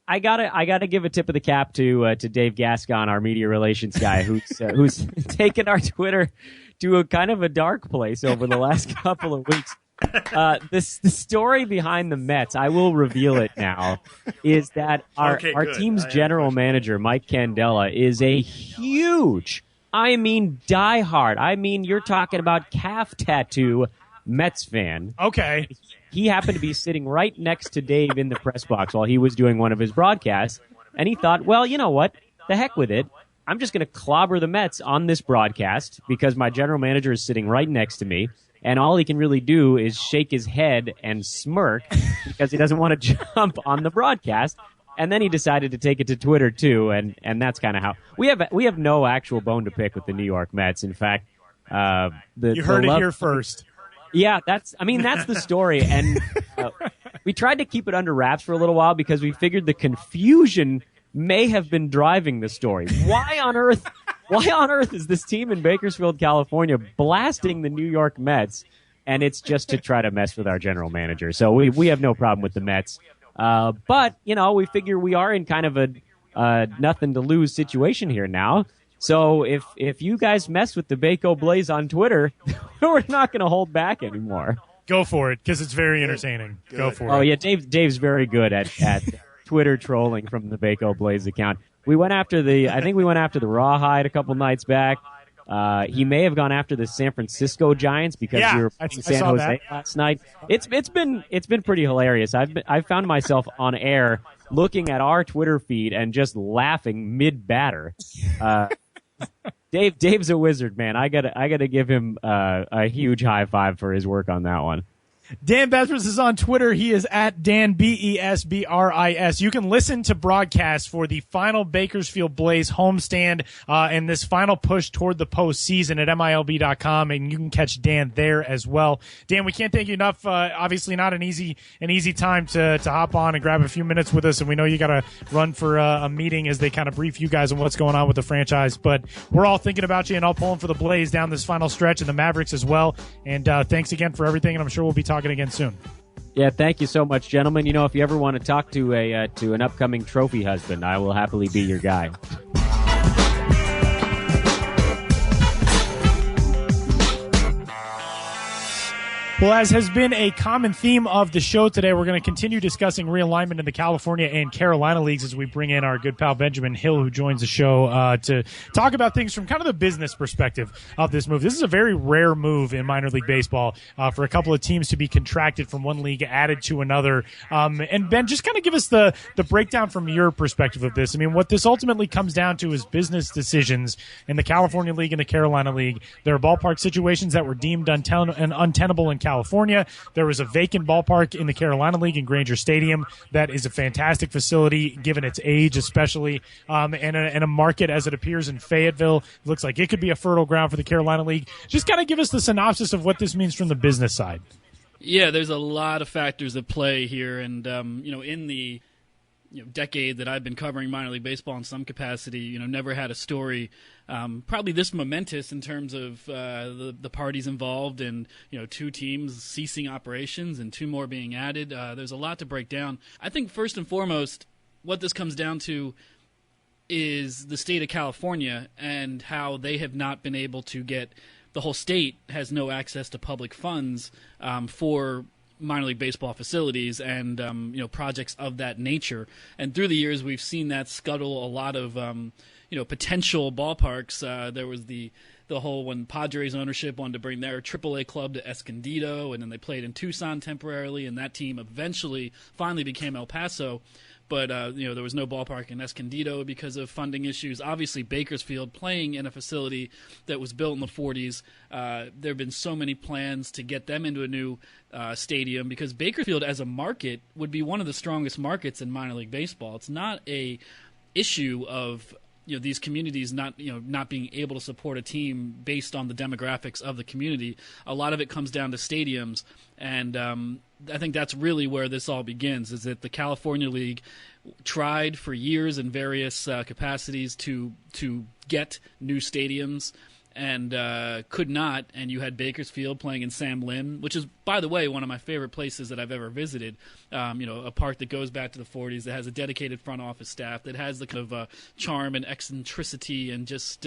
I gotta give a tip of the cap to Dave Gascon, our media relations guy, who's taken our Twitter to a kind of a dark place over the last couple of weeks. The story behind the Mets, I will reveal it now, is that our team's general manager, Mike Candela, is a huge, diehard, you're talking about calf tattoo Mets fan. Okay. He happened to be sitting right next to Dave in the press box while he was doing one of his broadcasts, and he thought, well, you know what? The heck with it. I'm just going to clobber the Mets on this broadcast because my general manager is sitting right next to me. And all he can really do is shake his head and smirk because he doesn't want to jump on the broadcast. And then he decided to take it to Twitter too, and that's kind of how we have no actual bone to pick with the New York Mets. In fact, you heard it here first. Yeah, that's the story, and we tried to keep it under wraps for a little while because we figured the confusion may have been driving the story. Why on earth is this team in Bakersfield, California blasting the New York Mets? And it's just to try to mess with our general manager. So we have no problem with the Mets. But, we figure we are in kind of a nothing to lose situation here now. So if you guys mess with the Bako Blaze on Twitter, we're not going to hold back anymore. Go for it, because it's very entertaining. Good. Go for it. Oh, yeah, Dave's very good at Twitter trolling from the Bako Blaze account. I think we went after the Rawhide a couple nights back. He may have gone after the San Francisco Giants because we were playing San Jose last night. It's been pretty hilarious. I've found myself on air looking at our Twitter feed and just laughing mid batter. Dave's a wizard, man. I gotta give him a huge high five for his work on that one. Dan Besbris is on Twitter. He is at Dan Besbris. You can listen to broadcasts for the final Bakersfield Blaze homestand and this final push toward the postseason at MILB.com, and you can catch Dan there as well. Dan, we can't thank you enough. Obviously, not an easy time to hop on and grab a few minutes with us, and we know you got to run for a meeting as they kind of brief you guys on what's going on with the franchise. But we're all thinking about you and all pulling for the Blaze down this final stretch and the Mavericks as well. And thanks again for everything, and I'm sure we'll be talking again soon. Yeah, thank you so much, gentlemen. If you ever want to talk to an upcoming trophy husband, I will happily be your guy. Well, as has been a common theme of the show today, we're going to continue discussing realignment in the California and Carolina leagues as we bring in our good pal Benjamin Hill, who joins the show to talk about things from kind of the business perspective of this move. This is a very rare move in minor league baseball for a couple of teams to be contracted from one league added to another. And Ben, just kind of give us the breakdown from your perspective of this. I mean, what this ultimately comes down to is business decisions in the California League and the Carolina League. There are ballpark situations that were deemed untenable in California California. There was a vacant ballpark in the Carolina League in Granger Stadium that is a fantastic facility, given its age especially, and a market as it appears in Fayetteville. It looks like it could be a fertile ground for the Carolina League. Just kind of give us the synopsis of what this means from the business side. Yeah, there's a lot of factors at play here, and in the decade that I've been covering minor league baseball in some capacity, never had a story probably this momentous in terms of the parties involved, and 2 teams ceasing operations and 2 more being added. There's a lot to break down. I think first and foremost, what this comes down to is the state of California and how they have not been able to get. The whole state has no access to public funds for minor league baseball facilities and projects of that nature. And through the years, we've seen that scuttle a lot of potential ballparks. There was the whole when Padres ownership wanted to bring their AAA club to Escondido, and then they played in Tucson temporarily, and that team finally became El Paso. But there was no ballpark in Escondido because of funding issues. Obviously, Bakersfield playing in a facility that was built in the 40s. There have been so many plans to get them into a new stadium because Bakersfield as a market would be one of the strongest markets in minor league baseball. It's not a issue of these communities not being able to support a team based on the demographics of the community. A lot of it comes down to stadiums, and I think that's really where this all begins, is that the California League tried for years in various capacities to get new stadiums and could not, and you had Bakersfield playing in Sam Lynn, which is, by the way, one of my favorite places that I've ever visited. A park that goes back to the 40s, that has a dedicated front office staff, that has the kind of charm and eccentricity and just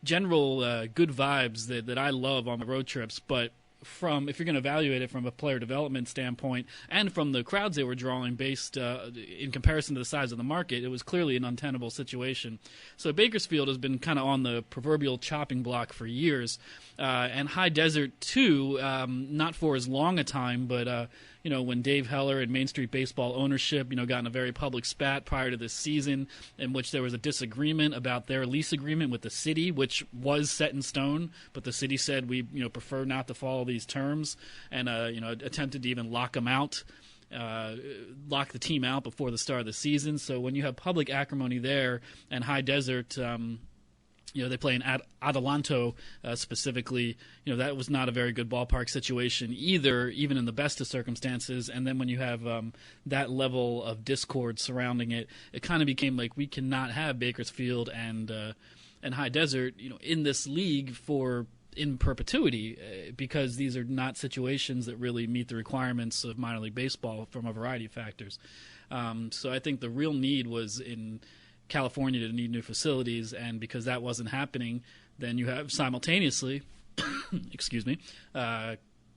general good vibes that I love on my road trips. But if you're going to evaluate it from a player development standpoint and from the crowds they were drawing based in comparison to the size of the market, it was clearly an untenable situation. So Bakersfield has been kind of on the proverbial chopping block for years, and High Desert too, not for as long a time, but when Dave Heller and Main Street Baseball ownership, got in a very public spat prior to this season in which there was a disagreement about their lease agreement with the city, which was set in stone, but the city said we, prefer not to follow these terms, and, attempted to even lock them out, lock the team out before the start of the season. So when you have public acrimony there and High Desert, they play in Adelanto specifically. That was not a very good ballpark situation either, even in the best of circumstances. And then when you have that level of discord surrounding it, it kind of became like we cannot have Bakersfield and High Desert, in this league in perpetuity, because these are not situations that really meet the requirements of minor league baseball from a variety of factors. So I think the real need was in California to need new facilities, and because that wasn't happening, then you have simultaneously,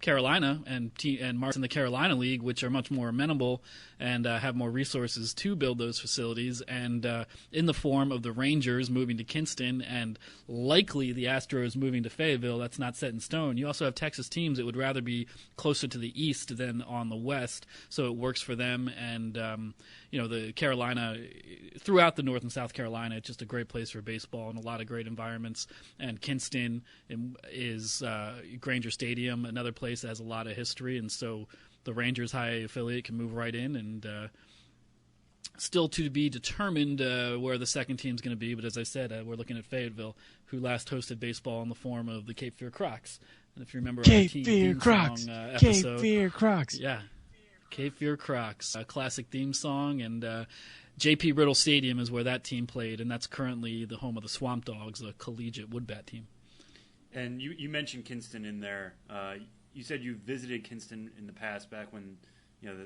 Carolina and marks in the Carolina League, which are much more amenable and have more resources to build those facilities, and in the form of the Rangers moving to Kinston and likely the Astros moving to Fayetteville. That's not set in stone. You also have Texas teams that would rather be closer to the east than on the west, so it works for them. And the Carolina, throughout the North and South Carolina, it's just a great place for baseball and a lot of great environments. And Kinston is Granger Stadium, another place that has a lot of history, and so the Rangers high affiliate can move right in. And still to be determined where the second team is going to be, but as I said, we're looking at Fayetteville, who last hosted baseball in the form of the Cape Fear Crocs. And if you remember Cape Fear Crocs, episode, Cape Fear Crocs, yeah, Cape Fear Crocs, a classic theme song. And J.P. Riddle Stadium is where that team played, and that's currently the home of the Swamp Dogs, a collegiate woodbat team. And you mentioned Kinston in there. You said you visited Kinston in the past, back when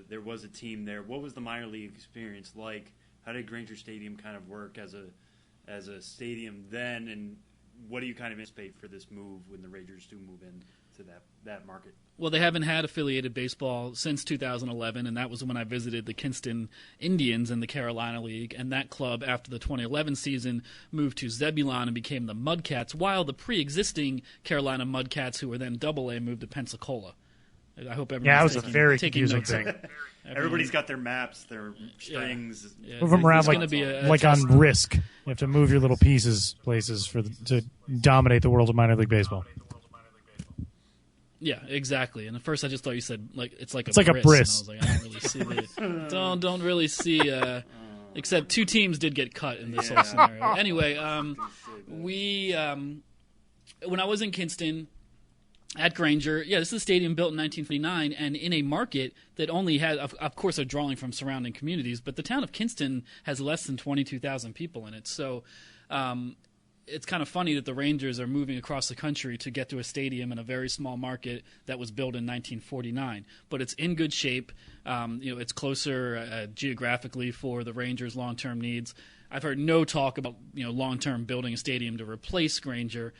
there was a team there. What was the minor league experience like? How did Granger Stadium kind of work as a stadium then? And what do you kind of anticipate for this move when the Rangers do move into that market? Well, they haven't had affiliated baseball since 2011, and that was when I visited the Kinston Indians in the Carolina League, and that club, after the 2011 season, moved to Zebulon and became the Mudcats, while the pre-existing Carolina Mudcats, who were then Double-A, moved to Pensacola. I hope everyone's that was a very taking confusing notes. thing. Everybody's got their maps, their strings. Yeah, Move them around like on test. Risk. You have to move your little places to dominate the world of minor league baseball. Yeah, exactly. And at first I just thought you said it's like a bris. And I was like, I don't really see don't really see. Except 2 teams did get cut in this whole scenario. Anyway, when I was in Kinston at Granger, this is a stadium built in 1959, and in a market that only had, of course, they're drawing from surrounding communities, but the town of Kinston has less than 22,000 people in it. So it's kind of funny that the Rangers are moving across the country to get to a stadium in a very small market that was built in 1949. But it's in good shape. It's closer geographically for the Rangers' long-term needs. I've heard no talk about long-term building a stadium to replace Granger.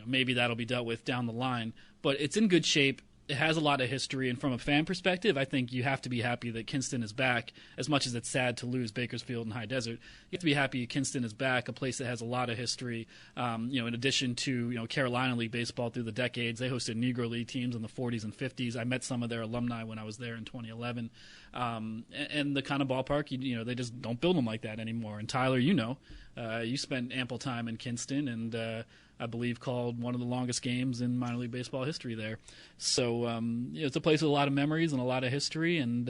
Maybe that'll be dealt with down the line. But it's in good shape. It has a lot of history, and from a fan perspective, I think you have to be happy that Kinston is back, as much as it's sad to lose Bakersfield and High Desert. You have to be happy Kinston is back, a place that has a lot of history. In addition to Carolina League baseball through the decades, they hosted Negro League teams in the 40s and 50s. I met some of their alumni when I was there in 2011. And the kind of ballpark, they just don't build them like that anymore. And Tyler, you spent ample time in Kinston, and I believe called one of the longest games in minor league baseball history there. So it's a place with a lot of memories and a lot of history, and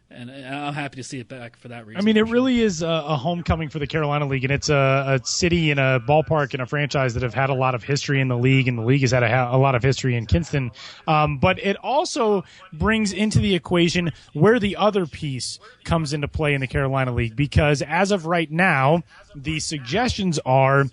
I'm happy to see it back for that reason. I mean, it really is a homecoming for the Carolina League, and it's a city and a ballpark and a franchise that have had a lot of history in the league, and the league has had a lot of history in Kinston. But it also brings into the equation where the other piece comes into play in the Carolina League, because as of right now, the suggestions are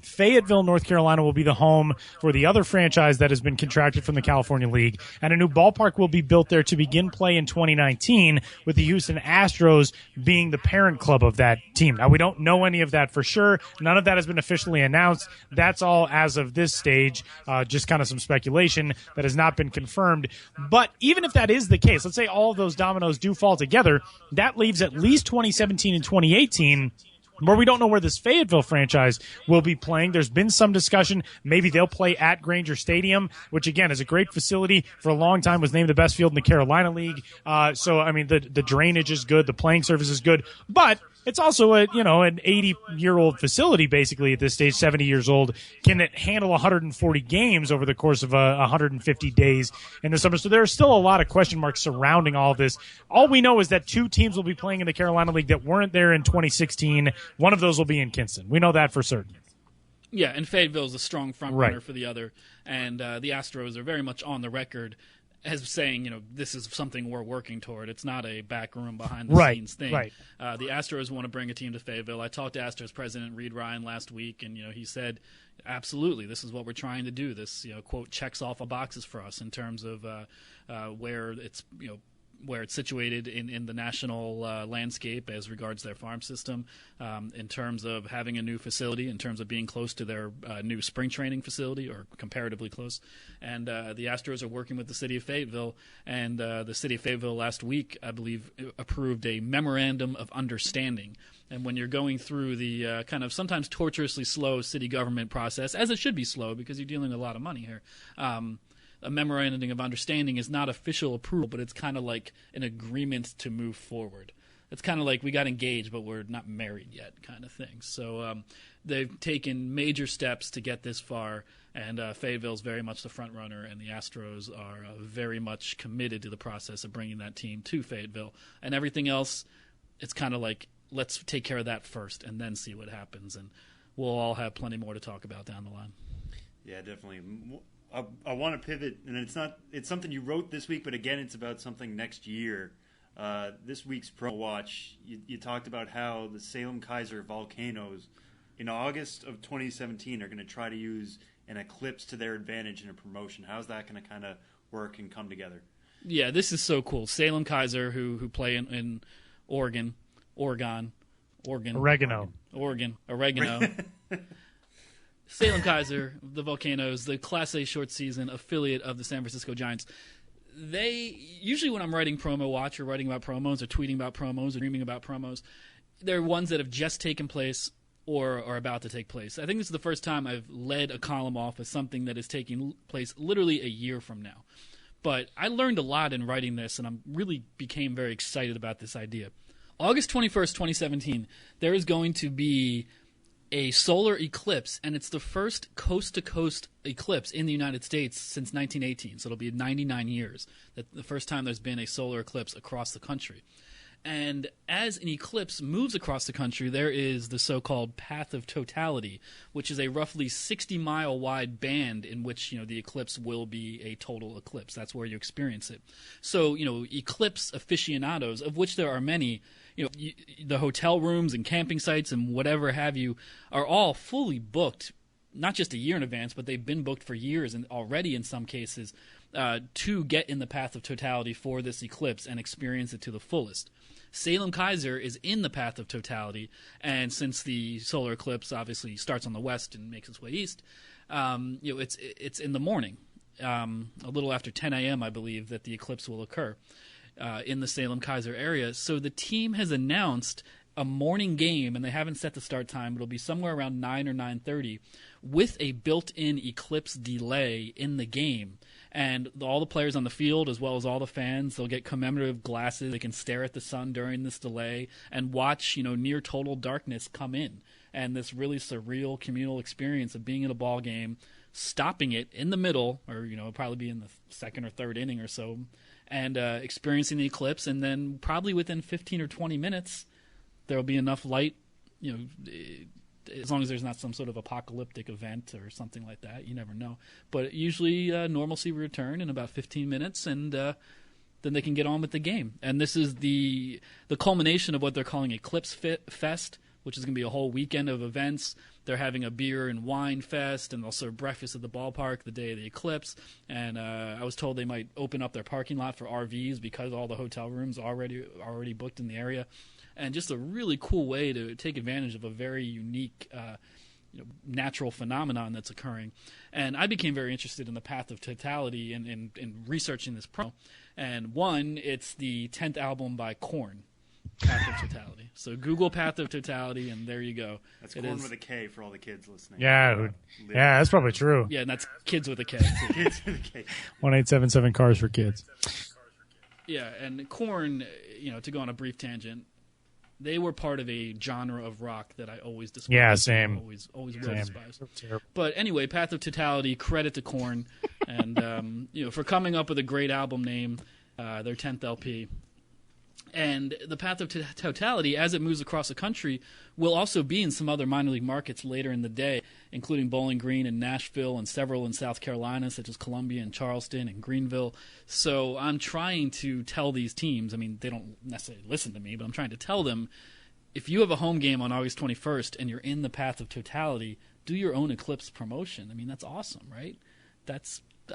Fayetteville, North Carolina will be the home for the other franchise that has been contracted from the California League, and a new ballpark will be built there to begin play in 2019, with the Houston Astros being the parent club of that team. Now, we don't know any of that for sure. None of that has been officially announced. That's all as of this stage, just kind of some speculation that has not been confirmed. But even if that is the case, let's say all of those dominoes do fall together, that leaves at least 2017 and 2018 where we don't know where this Fayetteville franchise will be playing. There's been some discussion. Maybe they'll play at Granger Stadium, which, again, is a great facility. For a long time was named the best field in the Carolina League. So, I mean, the drainage is good. The playing surface is good. But it's also an 80-year-old facility, basically, at this stage, 70 years old. Can it handle 140 games over the course of 150 days in the summer? So there are still a lot of question marks surrounding all of this. All we know is that 2 teams will be playing in the Carolina League that weren't there in 2016. One of those will be in Kinston. We know that for certain. Yeah, and Fayetteville is a strong front runner for the other. And the Astros are very much on the record as saying, this is something we're working toward. It's not a backroom behind the scenes thing. Right. The Astros want to bring a team to Fayetteville. I talked to Astros president Reed Ryan last week, and he said, absolutely, this is what we're trying to do. This quote checks off all boxes for us in terms of where it's where it's situated in the national landscape as regards their farm system, in terms of having a new facility, in terms of being close to their new spring training facility, or comparatively close. And the Astros are working with the city of Fayetteville, and the city of Fayetteville last week, I believe, approved a memorandum of understanding. And when you're going through the kind of sometimes tortuously slow city government process, as it should be slow because you're dealing with a lot of money here, a memorandum of understanding is not official approval, but it's kind of like an agreement to move forward. It's kind of like we got engaged, but we're not married yet kind of thing. So they've taken major steps to get this far, and Fayetteville's very much the front runner, and the Astros are very much committed to the process of bringing that team to Fayetteville. And everything else, it's kind of like, let's take care of that first and then see what happens. And we'll all have plenty more to talk about down the line. Yeah, definitely. I want to pivot, and it's something you wrote this week, but again, it's about something next year. This week's Pro Watch, you talked about how the Salem-Keizer Volcanoes in August of 2017 are going to try to use an eclipse to their advantage in a promotion. How's that going to kind of work and come together? Yeah, this is so cool. Salem-Keizer, who play in Oregon. Salem-Keizer, the Volcanoes, the Class A short season affiliate of the San Francisco Giants. They usually, when I'm writing Promo Watch or writing about promos or tweeting about promos or dreaming about promos, they're ones that have just taken place or are about to take place. I think this is the first time I've led a column off as something that is taking place literally a year from now. But I learned a lot in writing this, and I really became very excited about this idea. August 21st, 2017, there is going to be a solar eclipse, and it's the first coast-to-coast eclipse in the United States since 1918. So it'll be 99 years, the first time there's been a solar eclipse across the country. And as an eclipse moves across the country, there is the so-called path of totality, which is a roughly 60-mile wide band in which, the eclipse will be a total eclipse. That's where you experience it. So, eclipse aficionados, of which there are many, the hotel rooms and camping sites and whatever have you are all fully booked, not just a year in advance, but they've been booked for years and already in some cases to get in the path of totality for this eclipse and experience it to the fullest. Salem Kaiser is in the path of totality, and since the solar eclipse obviously starts on the west and makes its way east, it's in the morning, a little after 10 a.m. I believe that the eclipse will occur in the Salem Kaiser area. So the team has announced a morning game, and they haven't set the start time. It'll be somewhere around 9 or 9:30, with a built-in eclipse delay in the game. And all the players on the field, as well as all the fans, they'll get commemorative glasses. They can stare at the sun during this delay and watch, near total darkness come in. And this really surreal communal experience of being in a ball game, stopping it in the middle, or probably be in the second or third inning or so, and experiencing the eclipse. And then probably within 15 or 20 minutes, there will be enough light, as long as there's not some sort of apocalyptic event or something like that. You never know. But usually normalcy will return in about 15 minutes, and then they can get on with the game. And this is the culmination of what they're calling Eclipse Fest, which is going to be a whole weekend of events. They're having a beer and wine fest, and they'll serve breakfast at the ballpark the day of the eclipse. And I was told they might open up their parking lot for RVs because all the hotel rooms are already booked in the area. And just a really cool way to take advantage of a very unique natural phenomenon that's occurring. And I became very interested in the path of totality in researching this promo. And one, it's the 10th album by Korn, Path of Totality. So Google Path of Totality, and there you go. That's Korn with a K for all the kids listening. Yeah, that's probably true. Yeah, and that's kids with a K. Kids with a K. 1877 Cars for Kids. Yeah, and Korn, to go on a brief tangent, they were part of a genre of rock that I always despise. Yeah, same. Always will despise. But anyway, Path of Totality, credit to Korn, and for coming up with a great album name, their 10th LP. And the Path of Totality, as it moves across the country, will also be in some other minor league markets later in the day, including Bowling Green and Nashville and several in South Carolina, such as Columbia and Charleston and Greenville. So I'm trying to tell these teams, they don't necessarily listen to me, but I'm trying to tell them, if you have a home game on August 21st and you're in the Path of Totality, do your own Eclipse promotion. That's awesome, right?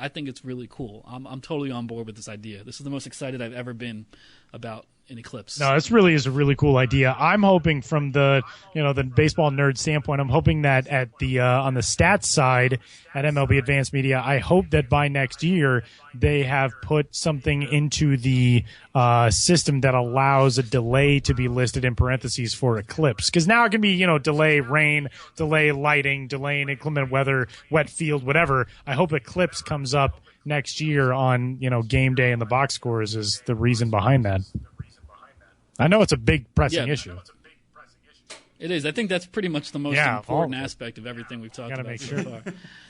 I think it's really cool. I'm totally on board with this idea. This is the most excited I've ever been about an eclipse. No, this really is a really cool idea. I'm hoping from the the baseball nerd standpoint, I'm hoping that at the on the stats side at MLB Advanced Media, I hope that by next year they have put something into the system that allows a delay to be listed in parentheses for eclipse. Because now it can be delay rain, delay lighting, delay inclement weather, wet field, whatever. I hope eclipse comes up next year on game day and the box scores is the reason behind that. I know it's a big pressing issue. It is. I think that's pretty much the most important aspect of everything we've talked about so far.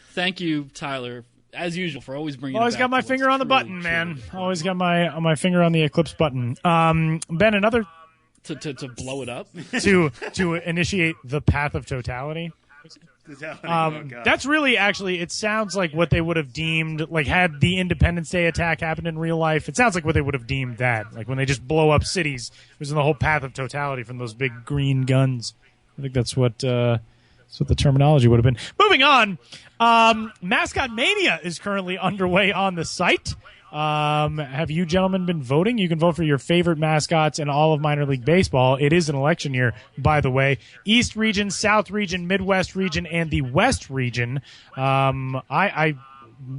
Thank you, Tyler, as usual, for always bringing. Always got my finger on the button, man. Always got my finger on the eclipse button. Ben, another to blow it up to initiate the Path of Totality. That's really actually, it sounds like what they would have deemed, like had the Independence Day attack happened in real life, it sounds like what they would have deemed that. Like when they just blow up cities, it was in the whole Path of Totality from those big green guns. I think that's what the terminology would have been. Moving on, Mascot Mania is currently underway on the site. Have you gentlemen been voting? You can vote for your favorite mascots in all of minor league baseball. It is an election year, by the way. East region, South region, Midwest region, and the West region. I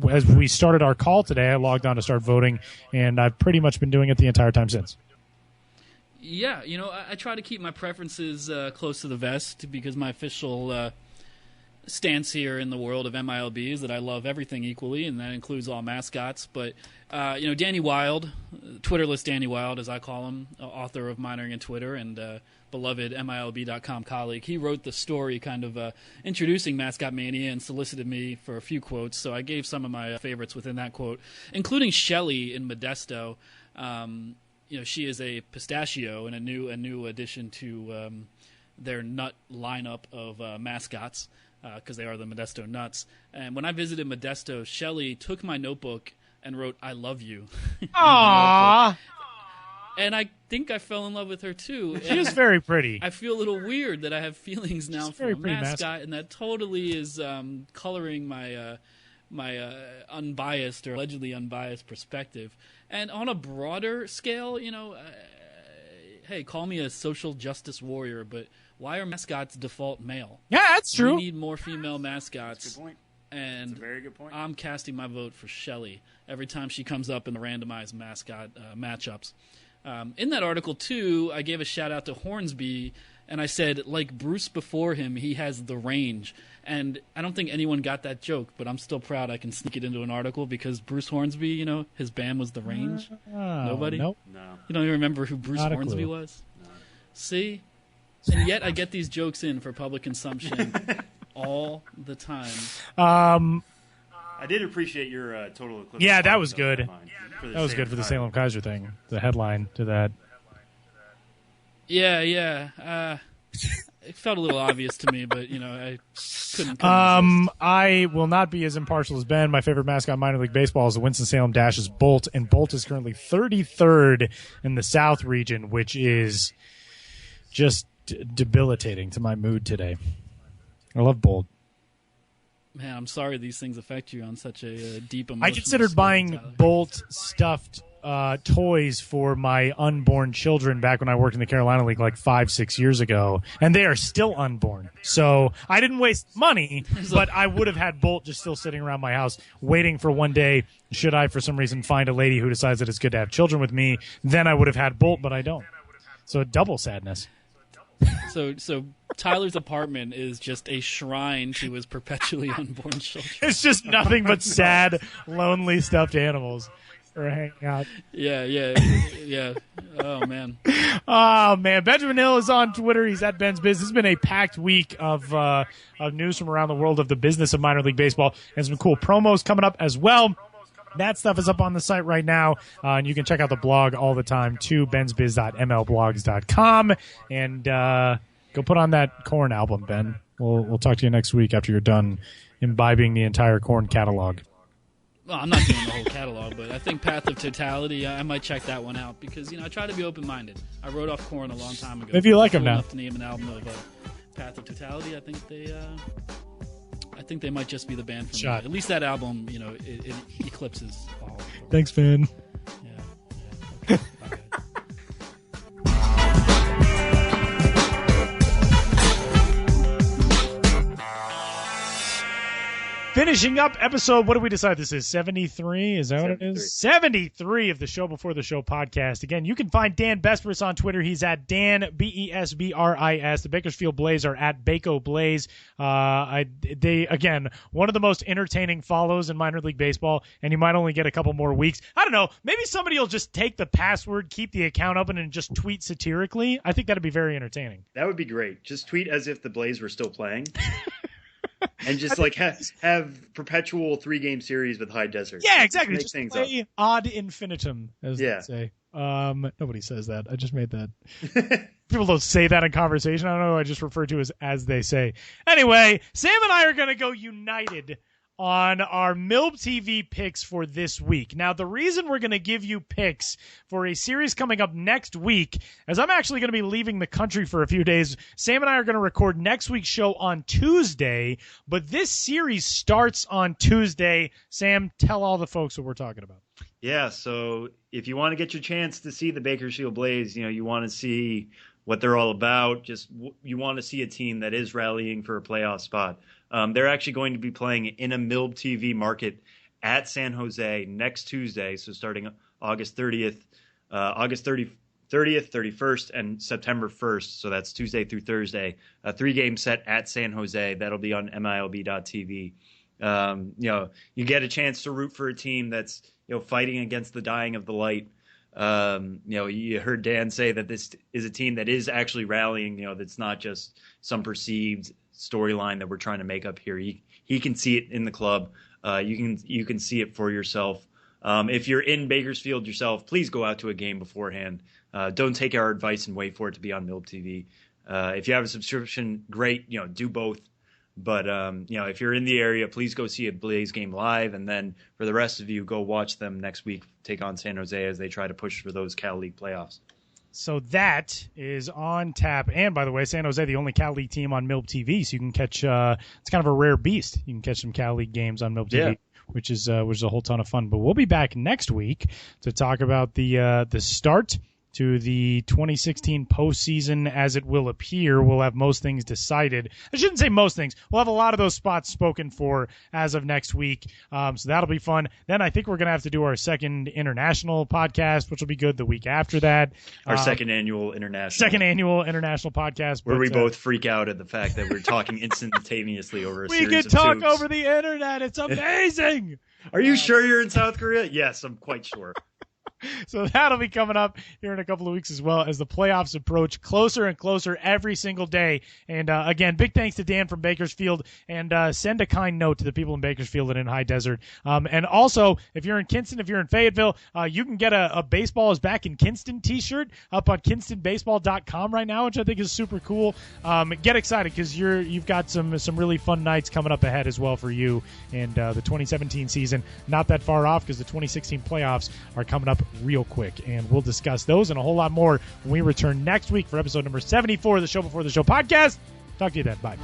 as we started our call today, I logged on to start voting, and I've pretty much been doing it the entire time since. Yeah, I try to keep my preferences close to the vest because my official stance here in the world of MILB is that I love everything equally, and that includes all mascots. But Danny Wild, Twitterless Danny Wild, as I call him, author of Minoring in Twitter and beloved MILB.com colleague, he wrote the story kind of introducing Mascot Mania and solicited me for a few quotes. So I gave some of my favorites within that quote, including Shelley in Modesto. She is a pistachio and a new addition to their nut lineup of mascots, because they are the Modesto Nuts. And when I visited Modesto, Shelley took my notebook and wrote, "I love you." Aww. And I think I fell in love with her, too. She is very pretty. I feel a little weird that I have feelings now for a mascot, and that totally is coloring my unbiased or allegedly unbiased perspective. And on a broader scale, hey, call me a social justice warrior, but why are mascots default male? Yeah, that's true. We need more female mascots. That's a good point. And That's a very good point. I'm casting my vote for Shelley every time she comes up in the randomized mascot matchups. In that article, too, I gave a shout-out to Hornsby, and I said, like Bruce before him, he has the range. And I don't think anyone got that joke, but I'm still proud I can sneak it into an article because Bruce Hornsby, his band was The Range. Nobody? Nope. No. You don't even remember who Bruce Not a Hornsby clue. was? No. See? And yet I get these jokes in for public consumption all the time. I did appreciate your total eclipse. Yeah, that was good. That was good for the Salem Kaiser thing. The headline to that. Yeah. It felt a little obvious to me, but I couldn't. I will not be as impartial as Ben. My favorite mascot in minor league baseball is the Winston-Salem Dash's Bolt, and Bolt is currently 33rd in the South region, which is just debilitating to my mood today. I love Bolt. Man, I'm sorry these things affect you on such a deep emotional I considered scale, buying Tyler. Bolt stuffed toys for my unborn children back when I worked in the Carolina League like 5-6 years ago, and they are still unborn. So I didn't waste money, but I would have had Bolt just still sitting around my house waiting for one day, should I for some reason find a lady who decides that it's good to have children with me, then I would have had Bolt, but I don't. So double sadness. So Tyler's apartment is just a shrine to his perpetually unborn children. It's just nothing but sad, lonely stuffed animals for hanging out. Yeah. Oh, man. Oh, man. Benjamin Hill is on Twitter. He's at Ben's Biz. This has been a packed week of news from around the world of the business of minor league baseball, and some cool promos coming up as well. That stuff is up on the site right now, and you can check out the blog all the time, too, bensbiz.mlblogs.com, and go put on that Korn album, Ben. We'll talk to you next week after you're done imbibing the entire Korn catalog. Well, I'm not doing the whole catalog, but I think Path of Totality, I might check that one out because, I try to be open-minded. I wrote off Korn a long time ago. If you like them now. Enough to name an album of Path of Totality, I think they might just be the band for me. At least that album, it eclipses all. Thanks, Ben. Yeah. Finishing up episode, what did we decide this is? 73? Is that what it is? 73 of the Show Before the Show podcast. Again, you can find Dan Besbris on Twitter. He's at Dan, Besbris. The Bakersfield Blaze are at Bako Blaze. They, again, one of the most entertaining follows in minor league baseball, and you might only get a couple more weeks. I don't know. Maybe somebody will just take the password, keep the account open, and just tweet satirically. I think that'd be very entertaining. That would be great. Just tweet as if the Blaze were still playing. And just like have perpetual 3-game series with High Desert. Yeah, exactly. Make Just things play up. ad infinitum, as they say. Nobody says that. I just made that. People don't say that in conversation. I don't know. I just refer to as they say. Anyway, Sam and I are going to go united on our MILB TV picks for this week. Now, the reason we're going to give you picks for a series coming up next week, as I'm actually going to be leaving the country for a few days, Sam and I are going to record next week's show on Tuesday, but this series starts on Tuesday. Sam, tell all the folks what we're talking about. Yeah, so if you want to get your chance to see the Bakersfield Blaze, you want to see what they're all about, you want to see a team that is rallying for a playoff spot. They're actually going to be playing in a MILB TV market at San Jose next Tuesday, so starting August 30th, August 31st 30th, 31st, and September 1st. So that's Tuesday through Thursday. A 3-game set at San Jose. That'll be on MILB.tv. You get a chance to root for a team that's fighting against the dying of the light. You heard Dan say that this is a team that is actually rallying. That's not just some perceived storyline that we're trying to make up here. He can see it in the club. You can see it for yourself. If you're in Bakersfield yourself, please go out to a game beforehand. Don't take our advice and wait for it to be on MILB TV. If you have a subscription, great. Do both. But if you're in the area, please go see a Blaze game live, and then for the rest of you, go watch them next week take on San Jose as they try to push for those Cal League playoffs. So that is on tap. And by the way, San Jose, the only Cal League team on MILB TV, so you can catch. It's kind of a rare beast. You can catch some Cal League games on MILB TV. Yeah. Which is a whole ton of fun. But we'll be back next week to talk about the start to the 2016 postseason as it will appear. We'll have most things decided. I shouldn't say most things. We'll have a lot of those spots spoken for as of next week. So that'll be fun. Then I think we're going to have to do our second international podcast, which will be good the week after that. Our second annual international podcast. Where we both freak out at the fact that we're talking instantaneously over a series of We can talk tubes. over the internet. It's amazing. Are you sure you're in South Korea? Yes, I'm quite sure. So that'll be coming up here in a couple of weeks as well as the playoffs approach closer and closer every single day. And again, big thanks to Dan from Bakersfield, and send a kind note to the people in Bakersfield and in High Desert. And also, if you're in Kinston, if you're in Fayetteville, you can get a Baseball is Back in Kinston t-shirt up on kinstonbaseball.com right now, which I think is super cool. Get excited because you've got some really fun nights coming up ahead as well for you. And the 2017 season, not that far off because the 2016 playoffs are coming up real quick, and we'll discuss those and a whole lot more when we return next week for episode number 74 of the Show Before the Show podcast. Talk to you then. Bye.